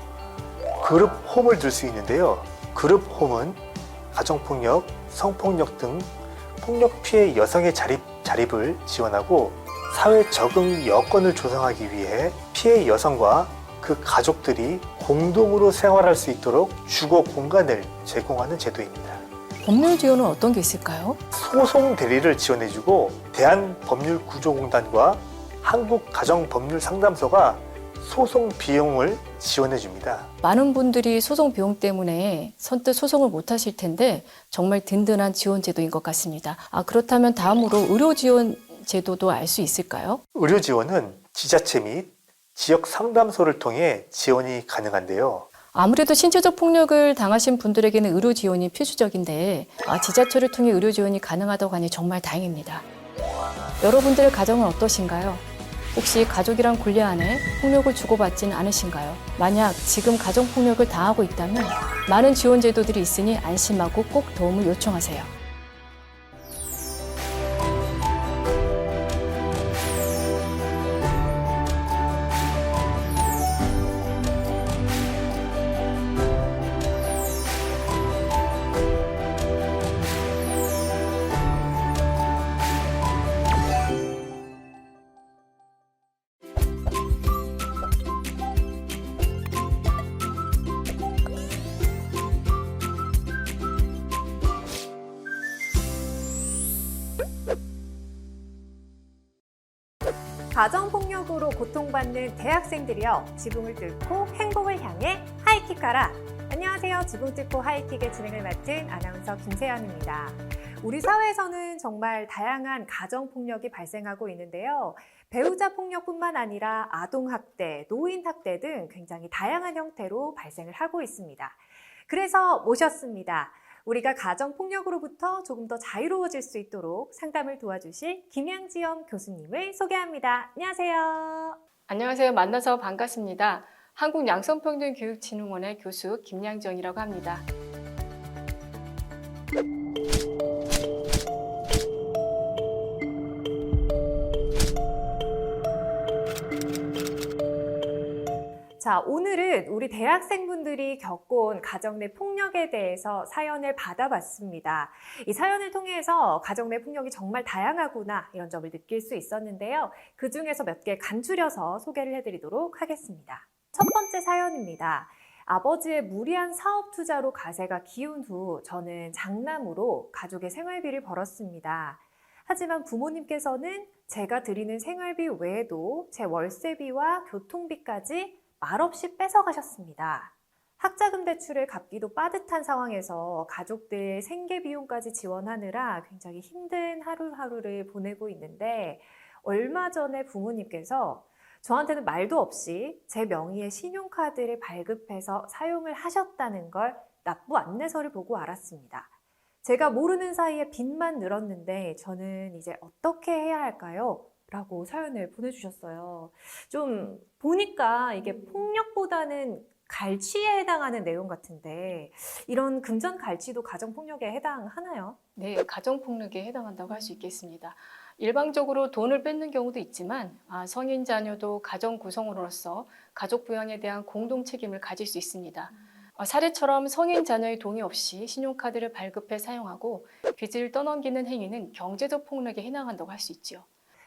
S11: 그룹홈을 들 수 있는데요. 그룹홈은 가정폭력, 성폭력 등 폭력 피해 여성의 자립을 지원하고 사회 적응 여건을 조성하기 위해 피해 여성과 그 가족들이 공동으로 생활할 수 있도록 주거 공간을 제공하는 제도입니다.
S10: 법률 지원은 어떤 게 있을까요?
S11: 소송 대리를 지원해주고 대한법률구조공단과 한국가정법률상담소가 소송 비용을 지원해줍니다.
S10: 많은 분들이 소송 비용 때문에 선뜻 소송을 못 하실 텐데 정말 든든한 지원 제도인 것 같습니다. 그렇다면 다음으로 의료 지원 제도도 알 수 있을까요?
S11: 의료 지원은 지자체 및 지역 상담소를 통해 지원이 가능한데요.
S10: 아무래도 신체적 폭력을 당하신 분들에게는 의료 지원이 필수적인데 지자체를 통해 의료 지원이 가능하다고 하니 정말 다행입니다. 여러분들의 가정은 어떠신가요? 혹시 가족이랑 굴레 안에 폭력을 주고받지는 않으신가요? 만약 지금 가정폭력을 당하고 있다면 많은 지원 제도들이 있으니 안심하고 꼭 도움을 요청하세요.
S14: 가정폭력으로 고통받는 대학생들이여, 지붕을 뚫고 행복을 향해 하이킥하라. 안녕하세요. 지붕 뚫고 하이킥의 진행을 맡은 아나운서 김세연입니다. 우리 사회에서는 정말 다양한 가정폭력이 발생하고 있는데요. 배우자 폭력뿐만 아니라 아동학대, 노인학대 등 굉장히 다양한 형태로 발생을 하고 있습니다. 그래서 모셨습니다. 우리가 가정폭력으로부터 조금 더 자유로워질 수 있도록 상담을 도와주실 김양지연 교수님을 소개합니다. 안녕하세요.
S10: 안녕하세요. 만나서 반갑습니다. 한국양성평등교육진흥원의 교수 김양지연이라고 합니다.
S14: 자, 오늘은 우리 대학생분들이 겪어온 가정 내 폭력에 대해서 사연을 받아봤습니다. 이 사연을 통해서 가정 내 폭력이 정말 다양하구나 이런 점을 느낄 수 있었는데요. 그 중에서 몇 개 간추려서 소개를 해드리도록 하겠습니다. 첫 번째 사연입니다. 아버지의 무리한 사업 투자로 가세가 기운 후 저는 장남으로 가족의 생활비를 벌었습니다. 하지만 부모님께서는 제가 드리는 생활비 외에도 제 월세비와 교통비까지 말없이 뺏어가셨습니다. 학자금 대출을 갚기도 빠듯한 상황에서 가족들 생계비용까지 지원하느라 굉장히 힘든 하루하루를 보내고 있는데, 얼마 전에 부모님께서 저한테는 말도 없이 제 명의의 신용카드를 발급해서 사용을 하셨다는 걸 납부 안내서를 보고 알았습니다. 제가 모르는 사이에 빚만 늘었는데 저는 이제 어떻게 해야 할까요? 라고 사연을 보내주셨어요. 좀 보니까 이게 폭력보다는 갈취에 해당하는 내용 같은데, 이런 금전 갈취도 가정폭력에 해당하나요?
S10: 네, 가정폭력에 해당한다고 할 수 있겠습니다. 일방적으로 돈을 뺏는 경우도 있지만 성인 자녀도 가정 구성원으로서 가족 부양에 대한 공동 책임을 가질 수 있습니다. 사례처럼 성인 자녀의 동의 없이 신용카드를 발급해 사용하고 빚을 떠넘기는 행위는 경제적 폭력에 해당한다고 할 수 있죠.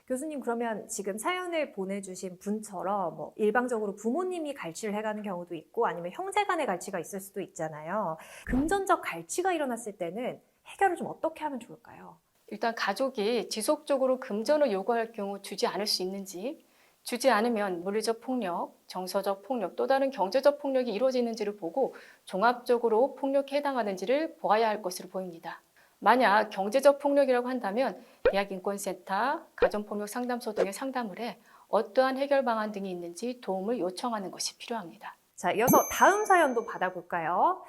S14: 교수님, 그러면 지금 사연을 보내주신 분처럼 뭐 일방적으로 부모님이 갈취를 해가는 경우도 있고 아니면 형제 간의 갈취가 있을 수도 있잖아요. 금전적 갈취가 일어났을 때는 해결을 좀 어떻게 하면 좋을까요?
S10: 일단 가족이 지속적으로 금전을 요구할 경우 주지 않을 수 있는지, 주지 않으면 물리적 폭력, 정서적 폭력, 또 다른 경제적 폭력이 이루어지는지를 보고 종합적으로 폭력에 해당하는지를 보아야 할 것으로 보입니다. 만약 경제적 폭력이라고 한다면 대학인권센터, 가정폭력상담소 등에 상담을 해 어떠한 해결 방안 등이 있는지 도움을 요청하는 것이 필요합니다.
S14: 자, 이어서 다음 사연도 받아볼까요?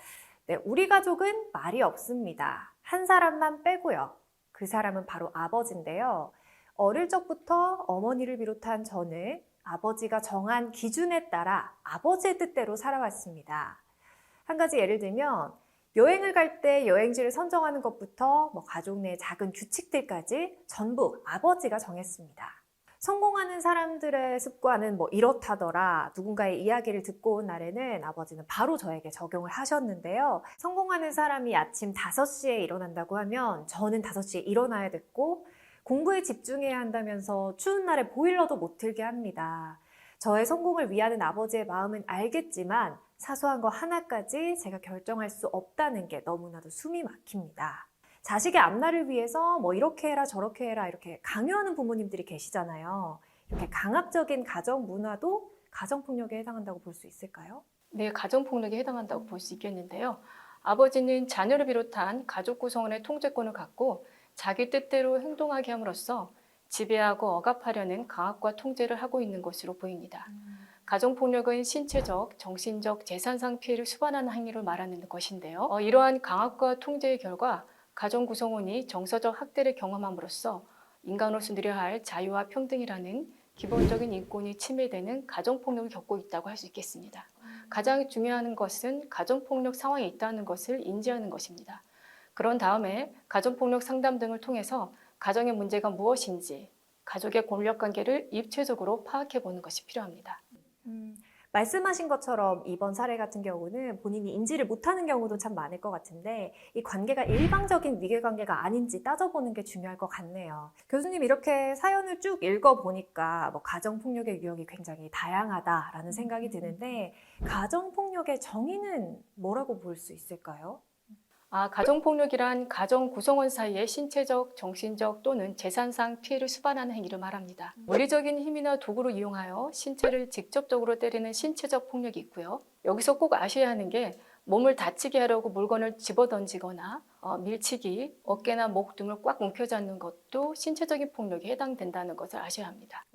S14: 네, 우리 가족은 말이 없습니다. 한 사람만 빼고요. 그 사람은 바로 아버지인데요. 어릴 적부터 어머니를 비롯한 저는 아버지가 정한 기준에 따라 아버지의 뜻대로 살아왔습니다. 한 가지 예를 들면 여행을 갈 때 여행지를 선정하는 것부터 가족 내 작은 규칙들까지 전부 아버지가 정했습니다. 성공하는 사람들의 습관은 이렇다더라, 누군가의 이야기를 듣고 온 날에는 아버지는 바로 저에게 적용을 하셨는데요. 성공하는 사람이 아침 5시에 일어난다고 하면 저는 5시에 일어나야 됐고, 공부에 집중해야 한다면서 추운 날에 보일러도 못 틀게 합니다. 저의 성공을 위하는 아버지의 마음은 알겠지만 사소한 거 하나까지 제가 결정할 수 없다는 게 너무나도 숨이 막힙니다. 자식의 앞날을 위해서 이렇게 해라 저렇게 해라 이렇게 강요하는 부모님들이 계시잖아요. 이렇게 강압적인 가정 문화도 가정폭력에 해당한다고 볼 수 있을까요?
S10: 네, 가정폭력에 해당한다고 볼 수 있겠는데요. 아버지는 자녀를 비롯한 가족 구성원의 통제권을 갖고 자기 뜻대로 행동하게 함으로써 지배하고 억압하려는 강압과 통제를 하고 있는 것으로 보입니다. 가정폭력은 신체적, 정신적, 재산상 피해를 수반하는 행위를 말하는 것인데요. 이러한 강압과 통제의 결과 가정 구성원이 정서적 학대를 경험함으로써 인간으로서 누려야 할 자유와 평등이라는 기본적인 인권이 침해되는 가정폭력을 겪고 있다고 할 수 있겠습니다. 가장 중요한 것은 가정폭력 상황에 있다는 것을 인지하는 것입니다. 그런 다음에 가정폭력 상담 등을 통해서 가정의 문제가 무엇인지 가족의 권력관계를 입체적으로 파악해보는 것이 필요합니다.
S14: 말씀하신 것처럼 이번 사례 같은 경우는 본인이 인지를 못하는 경우도 참 많을 것 같은데 이 관계가 일방적인 위계관계가 아닌지 따져보는 게 중요할 것 같네요. 교수님 이렇게 사연을 쭉 읽어보니까 가정폭력의 유형이 굉장히 다양하다라는 생각이 드는데 가정폭력의 정의는 뭐라고 볼 수 있을까요?
S10: 가정폭력이란 가정 구성원 사이의 신체적, 정신적 또는 재산상 피해를 수반하는 행위를 말합니다. 물리적인 힘이나 도구를 이용하여 신체를 직접적으로 때리는 신체적 폭력이 있고요. 여기서 꼭 아셔야 하는 게 몸을 다치게 하려고 물건을 집어던지거나 밀치기, 어깨나 목 등을 꽉 움켜잡는 것도 신체적인 폭력에 해당된다는 것을 아셔야 합니다.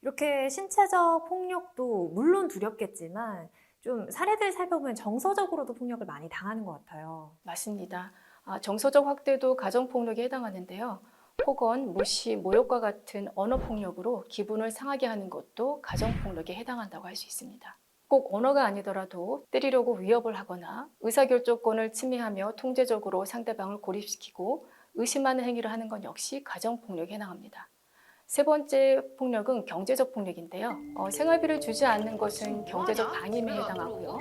S14: 이렇게 신체적 폭력도 물론 두렵겠지만 좀 사례들 살펴보면 정서적으로도 폭력을 많이 당하는 것 같아요.
S10: 맞습니다. 정서적 학대도 가정폭력에 해당하는데요. 폭언, 무시, 모욕과 같은 언어폭력으로 기분을 상하게 하는 것도 가정폭력에 해당한다고 할 수 있습니다. 꼭 언어가 아니더라도 때리려고 위협을 하거나 의사결정권을 침해하며 통제적으로 상대방을 고립시키고 의심하는 행위를 하는 건 역시 가정폭력에 해당합니다. 세 번째 폭력은 경제적 폭력인데요. 생활비를 주지 않는 것은 경제적 방임에 해당하고요.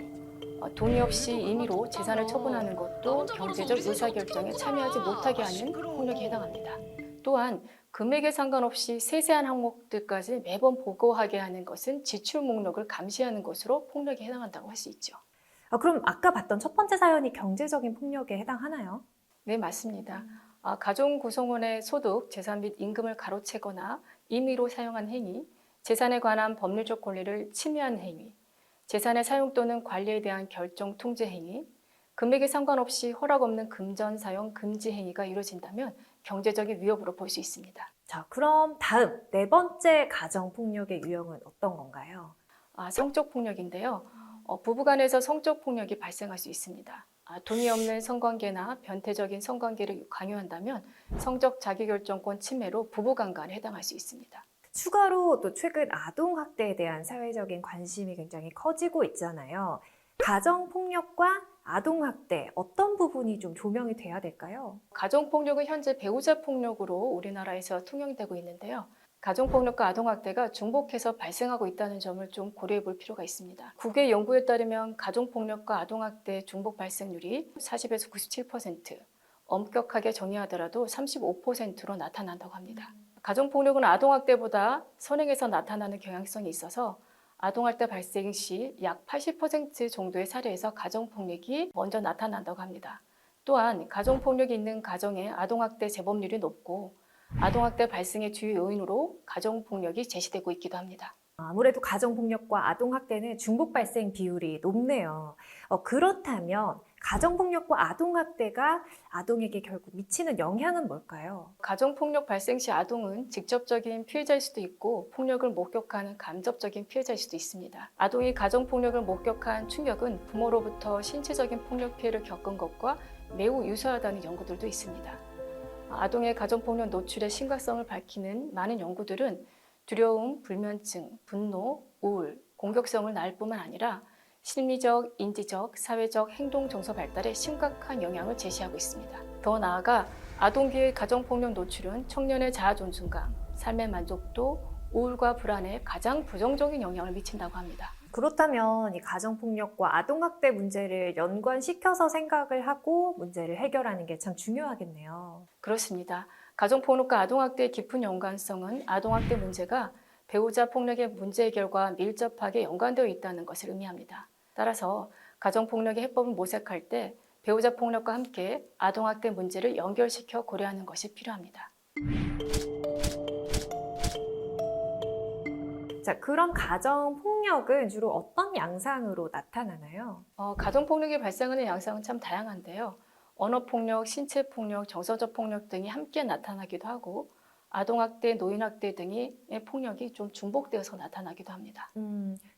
S10: 돈이 없이 임의로 재산을 처분하는 것도 경제적 의사결정에 참여하지 못하게 하는 폭력에 해당합니다. 또한 금액에 상관없이 세세한 항목들까지 매번 보고하게 하는 것은 지출 목록을 감시하는 것으로 폭력에 해당한다고 할 수 있죠.
S14: 그럼 아까 봤던 첫 번째 사연이 경제적인 폭력에 해당하나요?
S10: 네, 맞습니다. 가정 구성원의 소득, 재산 및 임금을 가로채거나 임의로 사용한 행위, 재산에 관한 법률적 권리를 침해한 행위, 재산의 사용 또는 관리에 대한 결정 통제 행위, 금액에 상관없이 허락 없는 금전 사용 금지 행위가 이루어진다면 경제적인 위협으로 볼 수 있습니다.
S14: 자, 그럼 다음 네 번째 가정폭력의 유형은 어떤 건가요?
S10: 성적 폭력인데요. 부부간에서 성적 폭력이 발생할 수 있습니다. 돈이 없는 성관계나 변태적인 성관계를 강요한다면 성적 자기결정권 침해로 부부간 간에 해당할 수 있습니다.
S14: 추가로 또 최근 아동학대에 대한 사회적인 관심이 굉장히 커지고 있잖아요. 가정폭력과 아동학대 어떤 부분이 좀 조명이 돼야 될까요?
S10: 가정폭력은 현재 배우자 폭력으로 우리나라에서 통용되고 있는데요. 가정폭력과 아동학대가 중복해서 발생하고 있다는 점을 좀 고려해 볼 필요가 있습니다. 국외 연구에 따르면 가정폭력과 아동학대 중복 발생률이 40에서 97%, 엄격하게 정의하더라도 35%로 나타난다고 합니다. 가정폭력은 아동학대보다 선행에서 나타나는 경향성이 있어서 아동학대 발생 시 약 80% 정도의 사례에서 가정폭력이 먼저 나타난다고 합니다. 또한 가정폭력이 있는 가정에 아동학대 재범률이 높고 아동학대 발생의 주요 요인으로 가정폭력이 제시되고 있기도 합니다.
S14: 아무래도 가정폭력과 아동학대는 중복 발생 비율이 높네요. 그렇다면 가정폭력과 아동학대가 아동에게 결국 미치는 영향은 뭘까요?
S10: 가정폭력 발생 시 아동은 직접적인 피해자일 수도 있고 폭력을 목격하는 간접적인 피해자일 수도 있습니다. 아동이 가정폭력을 목격한 충격은 부모로부터 신체적인 폭력 피해를 겪은 것과 매우 유사하다는 연구들도 있습니다. 아동의 가정폭력 노출의 심각성을 밝히는 많은 연구들은 두려움, 불면증, 분노, 우울, 공격성을 낳을 뿐만 아니라 심리적, 인지적, 사회적 행동 정서 발달에 심각한 영향을 제시하고 있습니다. 더 나아가 아동기의 가정폭력 노출은 청년의 자아 존중감, 삶의 만족도, 우울과 불안에 가장 부정적인 영향을 미친다고 합니다.
S14: 그렇다면 이 가정폭력과 아동학대 문제를 연관시켜서 생각을 하고 문제를 해결하는 게 참 중요하겠네요.
S10: 그렇습니다. 가정폭력과 아동학대의 깊은 연관성은 아동학대 문제가 배우자 폭력의 문제 해결과 밀접하게 연관되어 있다는 것을 의미합니다. 따라서 가정폭력의 해법을 모색할 때 배우자 폭력과 함께 아동학대 문제를 연결시켜 고려하는 것이 필요합니다.
S14: 자, 그럼 가정폭력은 주로 어떤 양상으로 나타나나요?
S10: 가정폭력이 발생하는 양상은 참 다양한데요. 언어폭력, 신체폭력, 정서적 폭력 등이 함께 나타나기도 하고 아동학대, 노인학대 등의 폭력이 좀 중복되어서 나타나기도 합니다.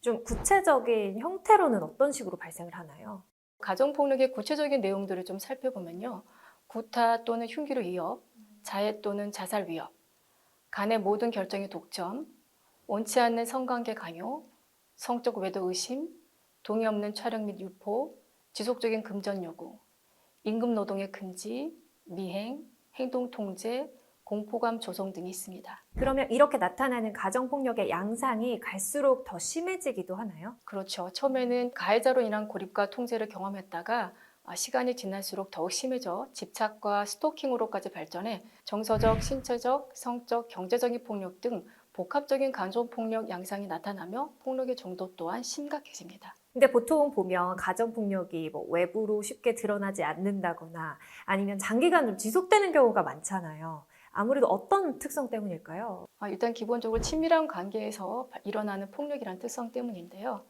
S14: 좀 구체적인 형태로는 어떤 식으로 발생을 하나요?
S10: 가정폭력의 구체적인 내용들을 좀 살펴보면요. 구타 또는 흉기로 위협, 자해 또는 자살 위협, 간의 모든 결정의 독점, 원치 않는 성관계 강요, 성적 외도 의심, 동의 없는 촬영 및 유포, 지속적인 금전 요구, 임금 노동의 금지, 미행, 행동 통제, 공포감 조성 등이 있습니다.
S14: 그러면 이렇게 나타나는 가정폭력의 양상이 갈수록 더 심해지기도 하나요?
S10: 그렇죠. 처음에는 가해자로 인한 고립과 통제를 경험했다가 시간이 지날수록 더욱 심해져 집착과 스토킹으로까지 발전해 정서적, 신체적, 성적, 경제적인 폭력 등 복합적인 가정폭력 양상이 나타나며 폭력의 정도 또한 심각해집니다.
S14: 근데 보통 보면 가정폭력이 뭐 외부로 쉽게 드러나지 않는다거나 아니면 장기간 좀 지속되는 경우가 많잖아요. 아무래도 어떤 특성 때문일까요?
S10: 일단 기본적으로 친밀한 관계에서 일어나는 폭력이라는 특성 때문인데요.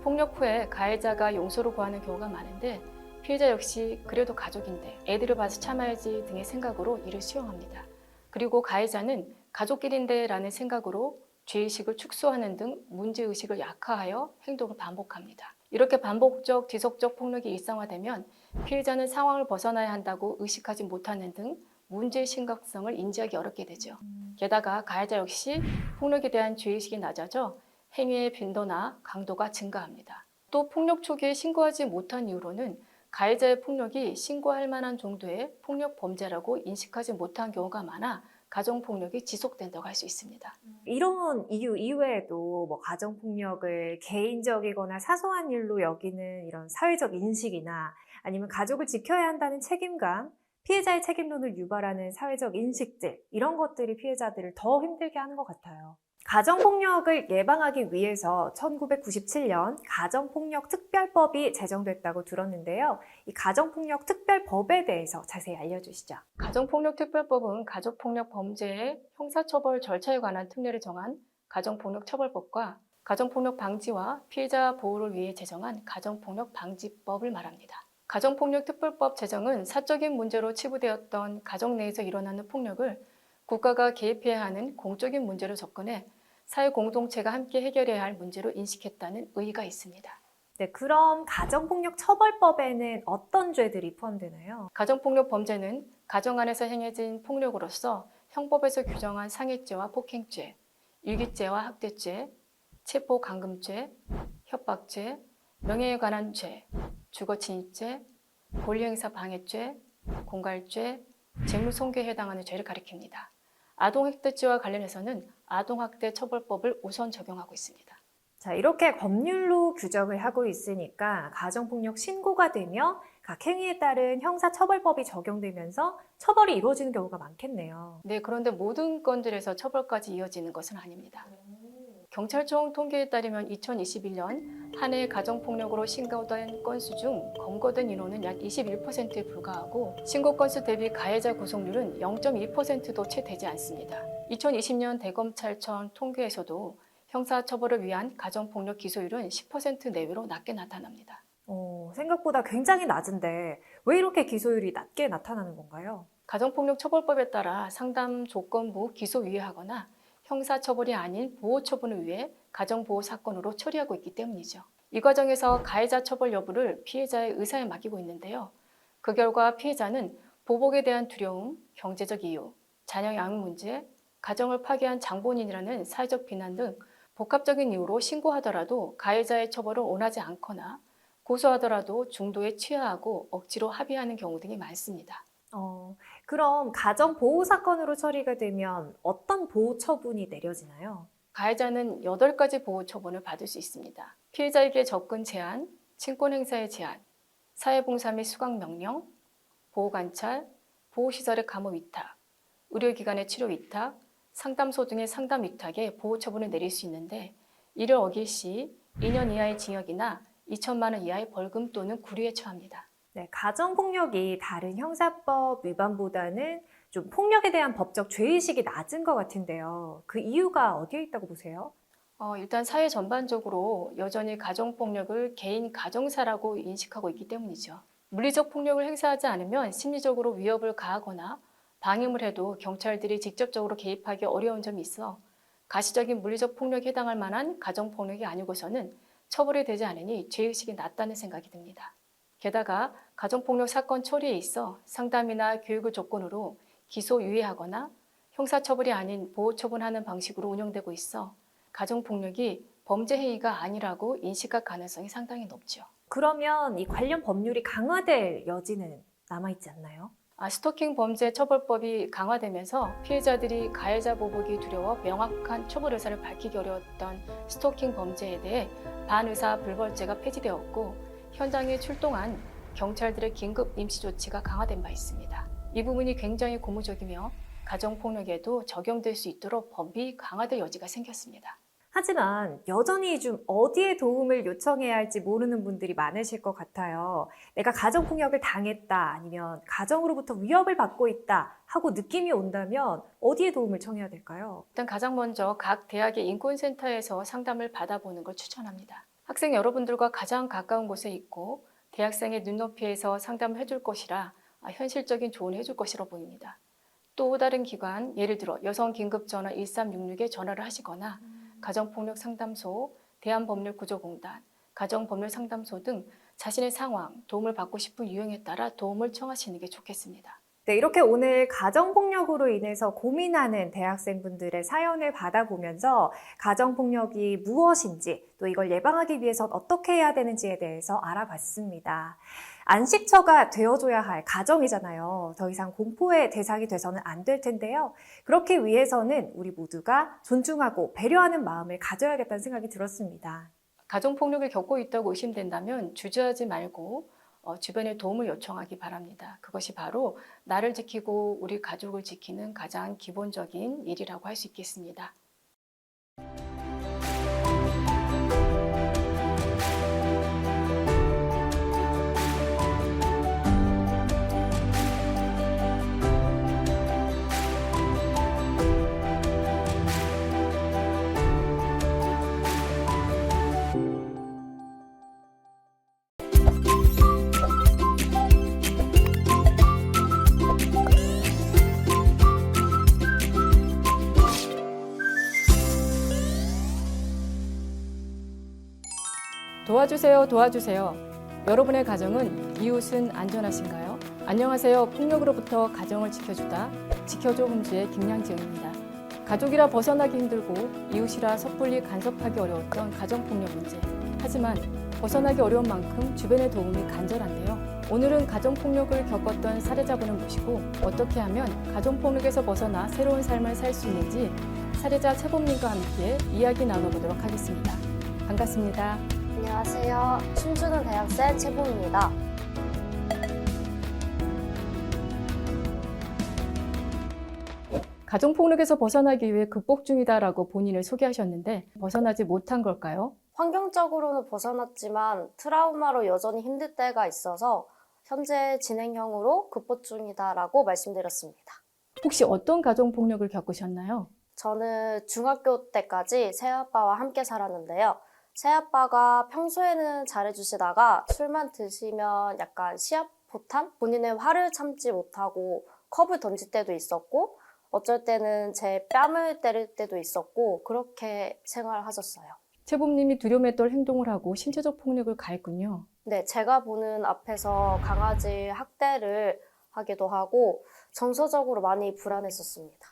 S10: 폭력 후에 가해자가 용서를 구하는 경우가 많은데 피해자 역시 그래도 가족인데 애들을 봐서 참아야지 등의 생각으로 이를 수용합니다. 그리고 가해자는 가족끼리인데 라는 생각으로 죄의식을 축소하는 등 문제의식을 약화하여 행동을 반복합니다. 이렇게 반복적, 지속적 폭력이 일상화되면 피해자는 상황을 벗어나야 한다고 의식하지 못하는 등 문제의 심각성을 인지하기 어렵게 되죠. 게다가 가해자 역시 폭력에 대한 죄의식이 낮아져 행위의 빈도나 강도가 증가합니다. 또 폭력 초기에 신고하지 못한 이유로는 가해자의 폭력이 신고할 만한 정도의 폭력 범죄라고 인식하지 못한 경우가 많아 가정폭력이 지속된다고 할 수 있습니다.
S14: 이런 이유 이외에도 뭐 가정폭력을 개인적이거나 사소한 일로 여기는 이런 사회적 인식이나 아니면 가족을 지켜야 한다는 책임감, 피해자의 책임론을 유발하는 사회적 인식들, 이런 것들이 피해자들을 더 힘들게 하는 것 같아요. 가정폭력을 예방하기 위해서 1997년 가정폭력특별법이 제정됐다고 들었는데요. 이 가정폭력특별법에 대해서 자세히 알려주시죠.
S10: 가정폭력특별법은 가족폭력 범죄의 형사처벌 절차에 관한 특례를 정한 가정폭력처벌법과 가정폭력 방지와 피해자 보호를 위해 제정한 가정폭력방지법을 말합니다. 가정폭력특별법 제정은 사적인 문제로 치부되었던 가정 내에서 일어나는 폭력을 국가가 개입해야 하는 공적인 문제로 접근해 사회 공동체가 함께 해결해야 할 문제로 인식했다는 의의가 있습니다.
S14: 네, 그럼 가정폭력처벌법에는 어떤 죄들이 포함되나요?
S10: 가정폭력 범죄는 가정 안에서 행해진 폭력으로서 형법에서 규정한 상해죄와 폭행죄, 일기죄와 학대죄, 체포감금죄, 협박죄, 명예에 관한 죄, 주거침입죄, 권리행사 방해죄, 공갈죄, 재물손괴에 해당하는 죄를 가리킵니다. 아동학대죄와 관련해서는 아동학대처벌법을 우선 적용하고 있습니다.
S14: 자, 이렇게 법률로 규정을 하고 있으니까 가정폭력 신고가 되며 각 행위에 따른 형사처벌법이 적용되면서 처벌이 이루어지는 경우가 많겠네요.
S10: 네, 그런데 모든 건들에서 처벌까지 이어지는 것은 아닙니다. 경찰청 통계에 따르면 2021년 한 해 가정폭력으로 신고된 건수 중 검거된 인원은 약 21%에 불과하고 신고 건수 대비 가해자 구속률은 0.1%도 채 되지 않습니다. 2020년 대검찰청 통계에서도 형사처벌을 위한 가정폭력 기소율은 10% 내외로 낮게 나타납니다.
S14: 생각보다 굉장히 낮은데 왜 이렇게 기소율이 낮게 나타나는 건가요?
S10: 가정폭력처벌법에 따라 상담 조건부 기소유예하거나 형사처벌이 아닌 보호처분을 위해 가정보호 사건으로 처리하고 있기 때문이죠. 이 과정에서 가해자 처벌 여부를 피해자의 의사에 맡기고 있는데요. 그 결과 피해자는 보복에 대한 두려움, 경제적 이유, 자녀 양육 문제, 가정을 파괴한 장본인이라는 사회적 비난 등 복합적인 이유로 신고하더라도 가해자의 처벌을 원하지 않거나 고소하더라도 중도에 취하하고 억지로 합의하는 경우 등이 많습니다.
S14: 그럼 가정보호 사건으로 처리가 되면 어떤 보호 처분이 내려지나요?
S10: 가해자는 8가지 보호 처분을 받을 수 있습니다. 피해자에게 접근 제한, 친권 행사의 제한, 사회봉사 및 수강 명령, 보호관찰, 보호시설의 감호 위탁, 의료기관의 치료 위탁, 상담소 등의 상담 위탁에 보호 처분을 내릴 수 있는데 이를 어길 시 2년 이하의 징역이나 2천만 원 이하의 벌금 또는 구류에 처합니다.
S14: 네, 가정폭력이 다른 형사법 위반보다는 좀 폭력에 대한 법적 죄의식이 낮은 것 같은데요. 그 이유가 어디에 있다고 보세요?
S10: 일단 사회 전반적으로 여전히 가정폭력을 개인 가정사라고 인식하고 있기 때문이죠. 물리적 폭력을 행사하지 않으면 심리적으로 위협을 가하거나 방임을 해도 경찰들이 직접적으로 개입하기 어려운 점이 있어 가시적인 물리적 폭력에 해당할 만한 가정폭력이 아니고서는 처벌이 되지 않으니 죄의식이 낮다는 생각이 듭니다. 게다가 가정폭력 사건 처리에 있어 상담이나 교육을 조건으로 기소유예하거나 형사처벌이 아닌 보호처분하는 방식으로 운영되고 있어 가정폭력이 범죄 행위가 아니라고 인식할 가능성이 상당히 높죠.
S14: 그러면 이 관련 법률이 강화될 여지는 남아있지 않나요?
S10: 스토킹 범죄 처벌법이 강화되면서 피해자들이 가해자 보복이 두려워 명확한 처벌 의사를 밝히기 어려웠던 스토킹 범죄에 대해 반의사 불벌죄가 폐지되었고 현장에 출동한 경찰들의 긴급 임시 조치가 강화된 바 있습니다. 이 부분이 굉장히 고무적이며 가정폭력에도 적용될 수 있도록 법이 강화될 여지가 생겼습니다.
S14: 하지만 여전히 좀 어디에 도움을 요청해야 할지 모르는 분들이 많으실 것 같아요. 내가 가정폭력을 당했다 아니면 가정으로부터 위협을 받고 있다 하고 느낌이 온다면 어디에 도움을 청해야 될까요?
S10: 일단 가장 먼저 각 대학의 인권센터에서 상담을 받아보는 걸 추천합니다. 학생 여러분들과 가장 가까운 곳에 있고 대학생의 눈높이에서 상담을 해줄 것이라 현실적인 조언을 해줄 것이라 보입니다. 또 다른 기관, 예를 들어 여성긴급전화 1366에 전화를 하시거나 가정폭력 상담소, 대한법률구조공단, 가정법률상담소 등 자신의 상황, 도움을 받고 싶은 유형에 따라 도움을 청하시는 게 좋겠습니다.
S14: 네, 이렇게 오늘 가정폭력으로 인해서 고민하는 대학생분들의 사연을 받아보면서 가정폭력이 무엇인지 또 이걸 예방하기 위해서 어떻게 해야 되는지에 대해서 알아봤습니다. 안식처가 되어줘야 할 가정이잖아요. 더 이상 공포의 대상이 돼서는 안 될 텐데요. 그렇게 위해서는 우리 모두가 존중하고 배려하는 마음을 가져야겠다는 생각이 들었습니다.
S10: 가정폭력을 겪고 있다고 의심된다면 주저하지 말고 주변에 도움을 요청하기 바랍니다. 그것이 바로 나를 지키고 우리 가족을 지키는 가장 기본적인 일이라고 할 수 있겠습니다. 도와주세요, 도와주세요. 여러분의 가정은, 이웃은 안전하신가요? 안녕하세요. 폭력으로부터 가정을 지켜주다. 지켜줘 홈즈의 김양지영입니다. 가족이라 벗어나기 힘들고 이웃이라 섣불리 간섭하기 어려웠던 가정폭력 문제. 하지만 벗어나기 어려운 만큼 주변의 도움이 간절한데요. 오늘은 가정폭력을 겪었던 사례자분을 모시고 어떻게 하면 가정폭력에서 벗어나 새로운 삶을 살 수 있는지 사례자 최범님과 함께 이야기 나눠보도록 하겠습니다. 반갑습니다.
S15: 안녕하세요. 춤추는 대학생 최봄입니다.
S10: 가정폭력에서 벗어나기 위해 극복 중이다라고 본인을 소개하셨는데 벗어나지 못한 걸까요?
S15: 환경적으로는 벗어났지만 트라우마로 여전히 힘들 때가 있어서 현재 진행형으로 극복 중이다라고 말씀드렸습니다.
S10: 혹시 어떤 가정폭력을 겪으셨나요?
S15: 저는 중학교 때까지 새아빠와 함께 살았는데요. 새아빠가 평소에는 잘해주시다가 술만 드시면 약간 시합포탄? 본인의 화를 참지 못하고 컵을 던질 때도 있었고 어쩔 때는 제 뺨을 때릴 때도 있었고 그렇게 생활하셨어요.
S10: 최범님이 두려움에 떨 행동을 하고 신체적 폭력을 가했군요.
S15: 네, 제가 보는 앞에서 강아지 학대를 하기도 하고 정서적으로 많이 불안했었습니다.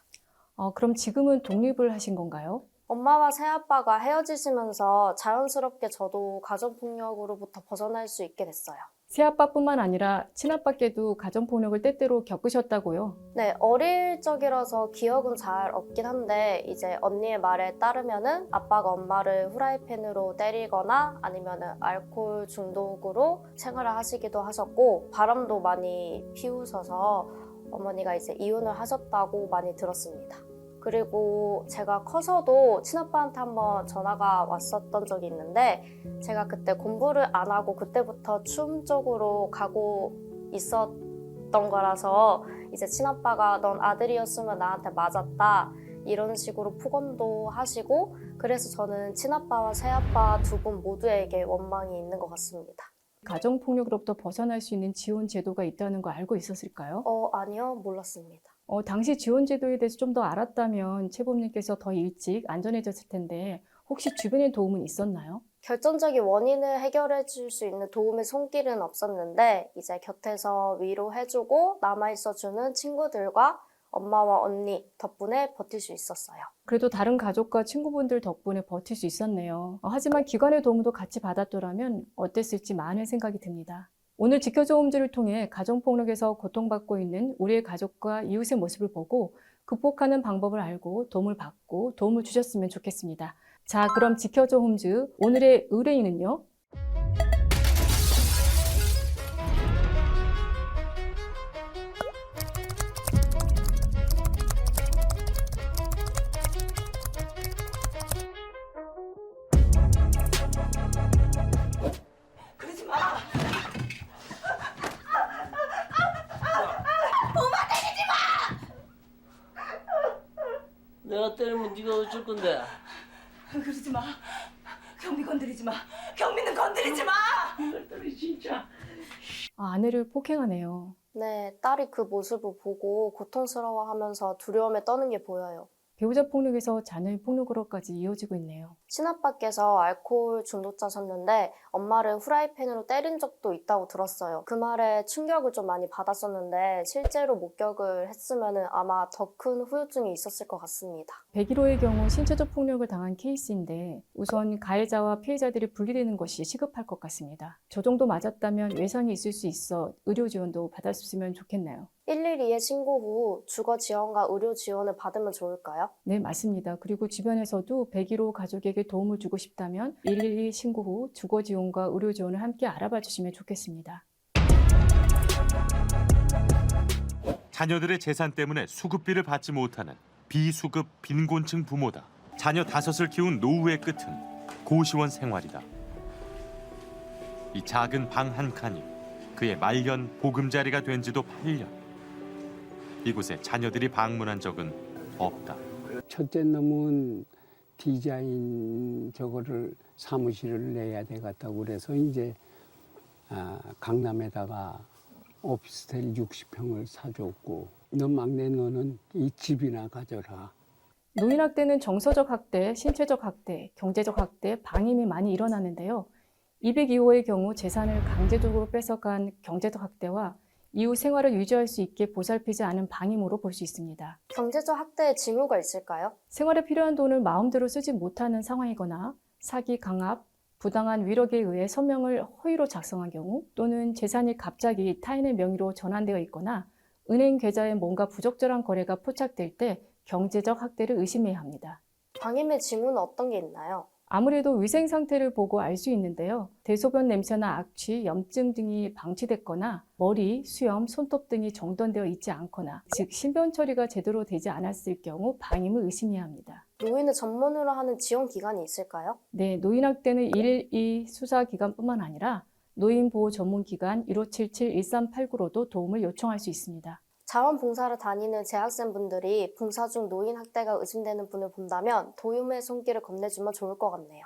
S10: 그럼 지금은 독립을 하신 건가요?
S15: 엄마와 새아빠가 헤어지시면서 자연스럽게 저도 가정폭력으로부터 벗어날 수 있게 됐어요.
S10: 새아빠뿐만 아니라 친아빠께도 가정폭력을 때때로 겪으셨다고요?
S15: 네, 어릴 적이라서 기억은 잘 없긴 한데 이제 언니의 말에 따르면은 아빠가 엄마를 후라이팬으로 때리거나 아니면은 알코올 중독으로 생활을 하시기도 하셨고 바람도 많이 피우셔서 어머니가 이제 이혼을 하셨다고 많이 들었습니다. 그리고 제가 커서도 친아빠한테 한번 전화가 왔었던 적이 있는데 제가 그때 공부를 안 하고 그때부터 춤 쪽으로 가고 있었던 거라서 이제 친아빠가 넌 아들이었으면 나한테 맞았다 이런 식으로 폭언도 하시고 그래서 저는 친아빠와 새아빠 두 분 모두에게 원망이 있는 것 같습니다.
S10: 가정폭력으로부터 벗어날 수 있는 지원 제도가 있다는 거 알고 있었을까요?
S15: 아니요, 몰랐습니다.
S10: 당시 지원 제도에 대해서 좀 더 알았다면 최범님께서 더 일찍 안전해졌을 텐데 혹시 주변에 도움은 있었나요?
S15: 결정적인 원인을 해결해 줄 수 있는 도움의 손길은 없었는데 이제 곁에서 위로해주고 남아있어주는 친구들과 엄마와 언니 덕분에 버틸 수 있었어요.
S10: 그래도 다른 가족과 친구분들 덕분에 버틸 수 있었네요. 하지만 기관의 도움도 같이 받았더라면 어땠을지 많은 생각이 듭니다. 오늘 지켜줘 홈즈를 통해 가정폭력에서 고통받고 있는 우리의 가족과 이웃의 모습을 보고 극복하는 방법을 알고 도움을 받고 도움을 주셨으면 좋겠습니다. 자, 그럼 지켜줘 홈즈 오늘의 의뢰인은요?
S13: 그러지 마. 엄마 때리지 마.
S16: 내가 때리면 네가 어쩔 건데?
S13: 그러지 마. 경미 건드리지 마. 경미는 건드리지 마.
S16: 이것들이 진짜.
S10: 아내를 폭행하네요.
S15: 네, 딸이 그 모습을 보고 고통스러워하면서 두려움에 떠는 게 보여요.
S10: 배우자 폭력에서 자녀의 폭력으로까지 이어지고 있네요.
S15: 친아빠께서 알코올 중독자셨는데 엄마를 후라이팬으로 때린 적도 있다고 들었어요. 그 말에 충격을 좀 많이 받았었는데 실제로 목격을 했으면 아마 더 큰 후유증이 있었을 것 같습니다.
S10: 101호의 경우 신체적 폭력을 당한 케이스인데 우선 가해자와 피해자들이 분리되는 것이 시급할 것 같습니다. 저 정도 맞았다면 외상이 있을 수 있어 의료 지원도 받았으면 좋겠네요.
S15: 112에 신고 후 주거 지원과 의료 지원을 받으면 좋을까요?
S10: 네, 맞습니다. 그리고 주변에서도 101호 가족에게 도움을 주고 싶다면 112 신고 후 주거 지원과 의료 지원을 함께 알아봐 주시면 좋겠습니다.
S17: 자녀들의 재산 때문에 수급비를 받지 못하는 비수급 빈곤층 부모다. 자녀 5을 키운 노후의 끝은 고시원 생활이다. 이 작은 방 한 칸이 그의 말년 보금자리가 된 지도 8년. 이곳에 자녀들이 방문한 적은 없다.
S18: 첫째 놈은 디자인 저거를 사무실을 내야 되겠다고 그래서 이제 강남에다가 오피스텔 60평을 사줬고 너 막내 너는 이 집이나 가져라.
S10: 노인학대는 정서적 학대, 신체적 학대, 경제적 학대, 방임이 많이 일어나는데요. 202호의 경우 재산을 강제적으로 뺏어간 경제적 학대와 이후 생활을 유지할 수 있게 보살피지 않은 방임으로 볼 수 있습니다.
S15: 경제적 학대의 징후가 있을까요?
S10: 생활에 필요한 돈을 마음대로 쓰지 못하는 상황이거나 사기, 강압, 부당한 위력에 의해 서명을 허위로 작성한 경우 또는 재산이 갑자기 타인의 명의로 전환되어 있거나 은행 계좌에 뭔가 부적절한 거래가 포착될 때 경제적 학대를 의심해야 합니다.
S15: 방임의 징후는 어떤 게 있나요?
S10: 아무래도 위생 상태를 보고 알 수 있는데요. 대소변 냄새나 악취, 염증 등이 방치됐거나 머리, 수염, 손톱 등이 정돈되어 있지 않거나 즉 신변 처리가 제대로 되지 않았을 경우 방임을 의심해야 합니다.
S15: 노인을 전문으로 하는 지원 기관이 있을까요?
S10: 네, 노인학대는 112 수사기관뿐만 아니라 노인보호 전문기관 1577-1389로도 도움을 요청할 수 있습니다.
S15: 자원봉사를 다니는 재학생분들이 봉사 중 노인 학대가 의심되는 분을 본다면 도움의 손길을 건네주면 좋을 것 같네요.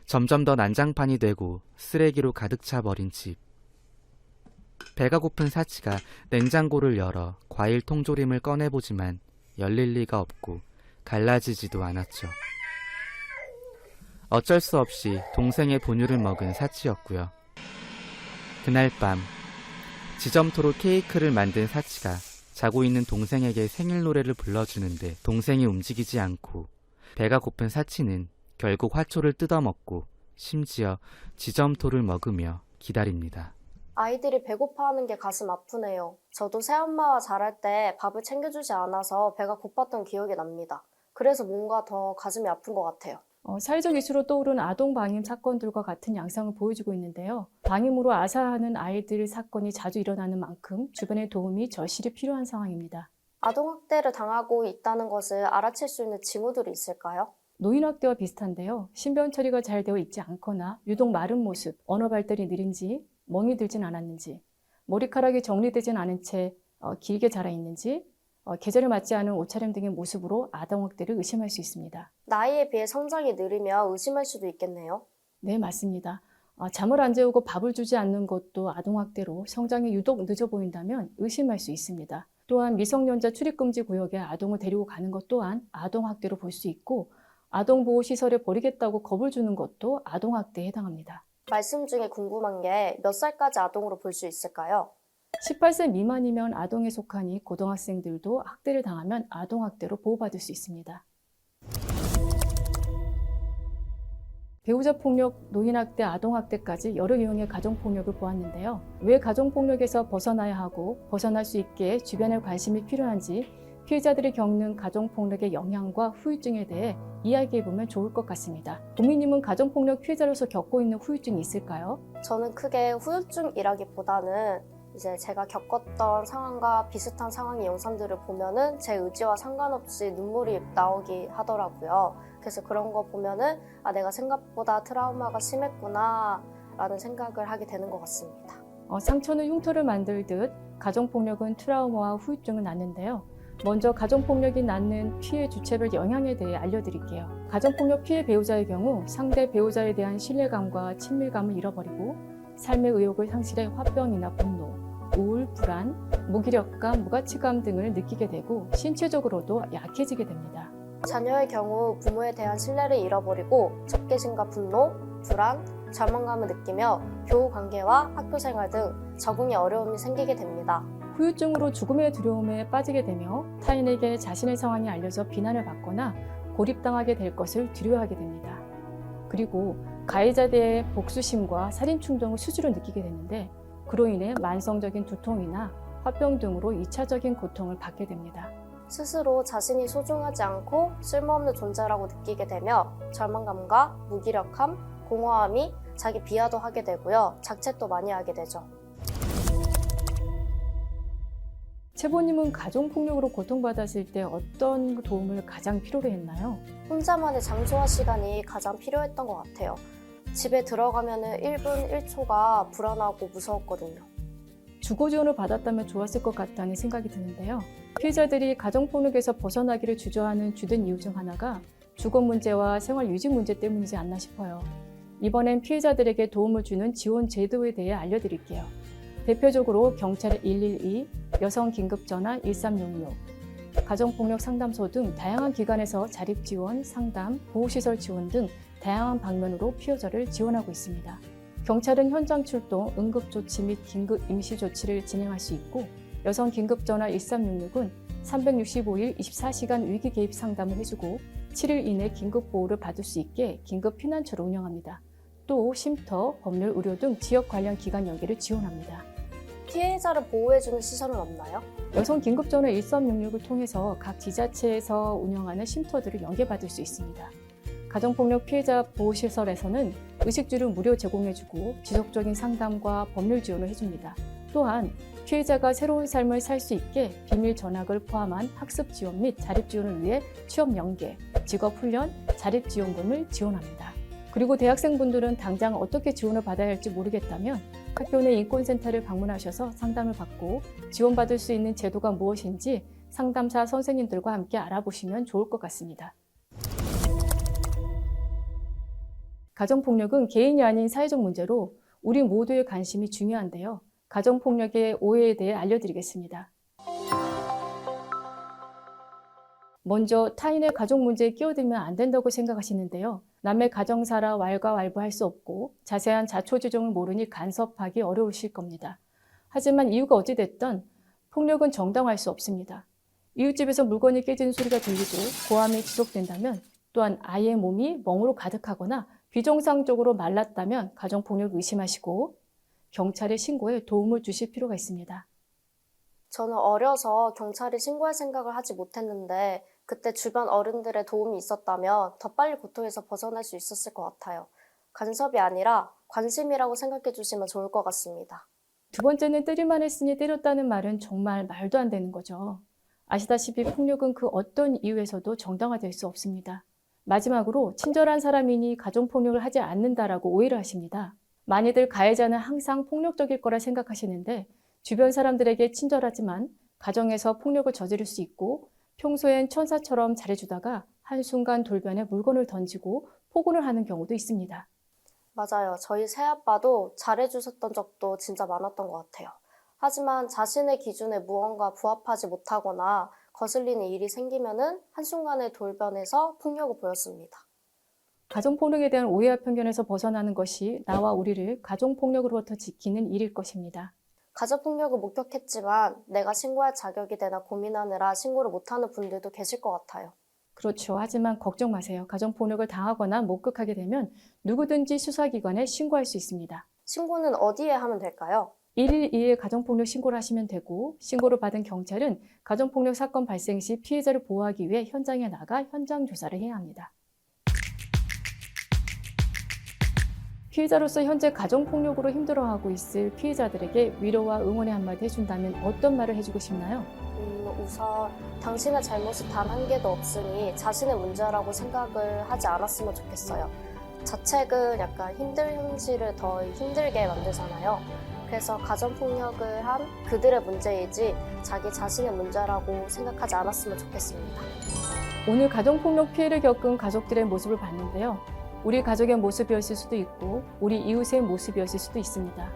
S19: 점점 더 난장판이 되고 쓰레기로 가득 차 버린 집. 배가 고픈 사치가 냉장고를 열어 과일 통조림을 꺼내보지만 열릴 리가 없고 갈라지지도 않았죠. 어쩔 수 없이 동생의 분유를 먹은 사치였고요. 그날 밤 지점토로 케이크를 만든 사치가 자고 있는 동생에게 생일 노래를 불러주는데 동생이 움직이지 않고 배가 고픈 사치는 결국 화초를 뜯어먹고 심지어 지점토를 먹으며 기다립니다.
S15: 아이들이 배고파하는 게 가슴 아프네요. 저도 새엄마와 자랄 때 밥을 챙겨주지 않아서 배가 고팠던 기억이 납니다. 그래서 뭔가 더 가슴이 아픈 것 같아요.
S10: 사회적 이슈로 떠오른 아동 방임 사건들과 같은 양상을 보여주고 있는데요. 방임으로 아사하는 아이들 사건이 자주 일어나는 만큼 주변의 도움이 절실히 필요한 상황입니다.
S15: 아동학대를 당하고 있다는 것을 알아챌 수 있는 징후들이 있을까요?
S10: 노인학대와 비슷한데요. 신변 처리가 잘 되어 있지 않거나 유독 마른 모습, 언어 발달이 느린지, 멍이 들진 않았는지, 머리카락이 정리되진 않은 채 길게 자라 있는지, 계절에 맞지 않은 옷차림 등의 모습으로 아동학대를 의심할 수 있습니다.
S15: 나이에 비해 성장이 느리며 의심할 수도 있겠네요.
S10: 네, 맞습니다. 잠을 안 재우고 밥을 주지 않는 것도 아동학대로 성장이 유독 늦어 보인다면 의심할 수 있습니다. 또한 미성년자 출입금지 구역에 아동을 데리고 가는 것 또한 아동학대로 볼 수 있고 아동보호시설에 버리겠다고 겁을 주는 것도 아동학대에 해당합니다.
S15: 말씀 중에 궁금한 게 몇 살까지 아동으로 볼 수 있을까요?
S10: 18세 미만이면 아동에 속하니 고등학생들도 학대를 당하면 아동학대로 보호받을 수 있습니다. 배우자 폭력, 노인학대, 아동학대까지 여러 유형의 가정폭력을 보았는데요. 왜 가정폭력에서 벗어나야 하고 벗어날 수 있게 주변의 관심이 필요한지 피해자들이 겪는 가정폭력의 영향과 후유증에 대해 이야기해보면 좋을 것 같습니다. 보미님은 가정폭력 피해자로서 겪고 있는 후유증이 있을까요?
S15: 저는 크게 후유증이라기보다는 이제 제가 겪었던 상황과 비슷한 상황의 영상들을 보면은 제 의지와 상관없이 눈물이 나오기 하더라고요. 그래서 그런 거 보면은 내가 생각보다 트라우마가 심했구나 라는 생각을 하게 되는 것 같습니다.
S10: 상처는 흉터를 만들듯 가정폭력은 트라우마와 후유증을 낳는데요. 먼저 가정폭력이 낳는 피해 주체별 영향에 대해 알려드릴게요. 가정폭력 피해 배우자의 경우 상대 배우자에 대한 신뢰감과 친밀감을 잃어버리고 삶의 의욕을 상실해 화병이나 분노, 우울, 불안, 무기력감, 무가치감 등을 느끼게 되고 신체적으로도 약해지게 됩니다.
S15: 자녀의 경우 부모에 대한 신뢰를 잃어버리고 적개심과 분노, 불안, 절망감을 느끼며 교우 관계와 학교 생활 등 적응에 어려움이 생기게 됩니다.
S10: 후유증으로 죽음의 두려움에 빠지게 되며 타인에게 자신의 상황이 알려져 비난을 받거나 고립당하게 될 것을 두려워하게 됩니다. 그리고 가해자에 대해 복수심과 살인 충동을 수시로 느끼게 되는데 그로 인해 만성적인 두통이나 화병 등으로 2차적인 고통을 받게 됩니다.
S15: 스스로 자신이 소중하지 않고 쓸모없는 존재라고 느끼게 되며 절망감과 무기력함, 공허함이 자기 비하도 하게 되고요. 자책도 많이 하게 되죠.
S10: 채보님은 가정폭력으로 고통받았을 때 어떤 도움을 가장 필요로 했나요?
S15: 혼자만의 장소와 시간이 가장 필요했던 것 같아요. 집에 들어가면 1분 1초가 불안하고 무서웠거든요.
S10: 주거 지원을 받았다면 좋았을 것 같다는 생각이 드는데요. 피해자들이 가정폭력에서 벗어나기를 주저하는 주된 이유 중 하나가 주거 문제와 생활 유지 문제 때문이지 않나 싶어요. 이번엔 피해자들에게 도움을 주는 지원 제도에 대해 알려드릴게요. 대표적으로 경찰 112, 여성긴급전화 1366, 가정폭력 상담소 등 다양한 기관에서 자립지원, 상담, 보호시설 지원 등 다양한 방면으로 피해자를 지원하고 있습니다. 경찰은 현장 출동, 응급조치 및 긴급 임시조치를 진행할 수 있고 여성긴급전화 1366은 365일 24시간 위기 개입 상담을 해주고 7일 이내 긴급보호를 받을 수 있게 긴급피난처를 운영합니다. 또 쉼터, 법률, 의료 등 지역 관련 기관 연계를 지원합니다.
S15: 피해자를 보호해주는 시설은 없나요?
S10: 여성긴급전화 1366을 통해서 각 지자체에서 운영하는 쉼터들을 연계받을 수 있습니다. 가정폭력 피해자 보호시설에서는 의식주를 무료 제공해주고 지속적인 상담과 법률 지원을 해줍니다. 또한 피해자가 새로운 삶을 살 수 있게 비밀 전학을 포함한 학습 지원 및 자립 지원을 위해 취업 연계, 직업 훈련, 자립 지원금을 지원합니다. 그리고 대학생분들은 당장 어떻게 지원을 받아야 할지 모르겠다면 학교 내 인권센터를 방문하셔서 상담을 받고 지원받을 수 있는 제도가 무엇인지 상담사 선생님들과 함께 알아보시면 좋을 것 같습니다. 가정폭력은 개인이 아닌 사회적 문제로 우리 모두의 관심이 중요한데요. 가정폭력의 오해에 대해 알려드리겠습니다. 먼저 타인의 가족 문제에 끼어들면 안 된다고 생각하시는데요. 남의 가정사라 왈가왈부할 수 없고 자세한 자초지종을 모르니 간섭하기 어려우실 겁니다. 하지만 이유가 어찌됐든 폭력은 정당화할 수 없습니다. 이웃집에서 물건이 깨지는 소리가 들리고 고함이 지속된다면 또한 아이의 몸이 멍으로 가득하거나 비정상적으로 말랐다면 가정폭력을 의심하시고 경찰에 신고해 도움을 주실 필요가 있습니다.
S15: 저는 어려서 경찰에 신고할 생각을 하지 못했는데 그때 주변 어른들의 도움이 있었다면 더 빨리 고통에서 벗어날 수 있었을 것 같아요. 간섭이 아니라 관심이라고 생각해 주시면 좋을 것 같습니다.
S10: 두 번째는 때릴만 했으니 때렸다는 말은 정말 말도 안 되는 거죠. 아시다시피 폭력은 그 어떤 이유에서도 정당화될 수 없습니다. 마지막으로 친절한 사람이니 가정폭력을 하지 않는다라고 오해를 하십니다. 많이들 가해자는 항상 폭력적일 거라 생각하시는데 주변 사람들에게 친절하지만 가정에서 폭력을 저지를 수 있고 평소엔 천사처럼 잘해주다가 한순간 돌변에 물건을 던지고 폭언을 하는 경우도 있습니다.
S15: 맞아요. 저희 새아빠도 잘해주셨던 적도 진짜 많았던 것 같아요. 하지만 자신의 기준에 무언가 부합하지 못하거나 거슬리는 일이 생기면은 한순간에 돌변해서 폭력을 보였습니다.
S10: 가정폭력에 대한 오해와 편견에서 벗어나는 것이 나와 우리를 가정폭력으로부터 지키는 일일 것입니다.
S15: 가정폭력을 목격했지만 내가 신고할 자격이 되나 고민하느라 신고를 못하는 분들도 계실 것 같아요.
S10: 그렇죠. 하지만 걱정 마세요. 가정폭력을 당하거나 목격하게 되면 누구든지 수사기관에 신고할 수 있습니다.
S15: 신고는 어디에 하면 될까요?
S10: 112에 가정폭력 신고를 하시면 되고, 신고를 받은 경찰은 가정폭력 사건 발생 시 피해자를 보호하기 위해 현장에 나가 현장 조사를 해야 합니다. 피해자로서 현재 가정폭력으로 힘들어하고 있을 피해자들에게 위로와 응원의 한마디 해준다면 어떤 말을 해주고 싶나요?
S15: 우선 당신의 잘못이 단 한 개도 없으니 자신의 문제라고 생각을 하지 않았으면 좋겠어요. 자책은 약간 힘든 현실을 더 힘들게 만들잖아요. 그래서 가정폭력을 한 그들의 문제이지 자기 자신의 문제라고 생각하지 않았으면 좋겠습니다.
S10: 오늘 가정폭력 피해를 겪은 가족들의 모습을 봤는데요. 우리 가족의 모습이었을 수도 있고 우리 이웃의 모습이었을 수도 있습니다.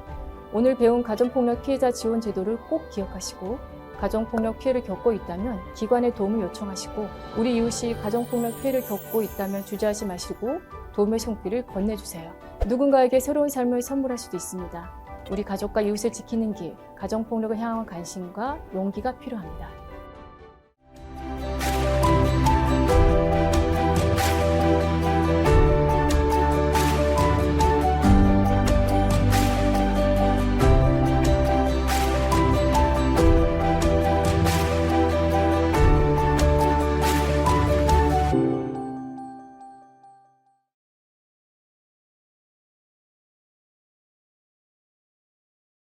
S10: 오늘 배운 가정폭력 피해자 지원 제도를 꼭 기억하시고 가정폭력 피해를 겪고 있다면 기관의 도움을 요청하시고 우리 이웃이 가정폭력 피해를 겪고 있다면 주저하지 마시고 도움의 손길을 건네주세요. 누군가에게 새로운 삶을 선물할 수도 있습니다. 우리 가족과 이웃을 지키는 길, 가정폭력을 향한 관심과 용기가 필요합니다.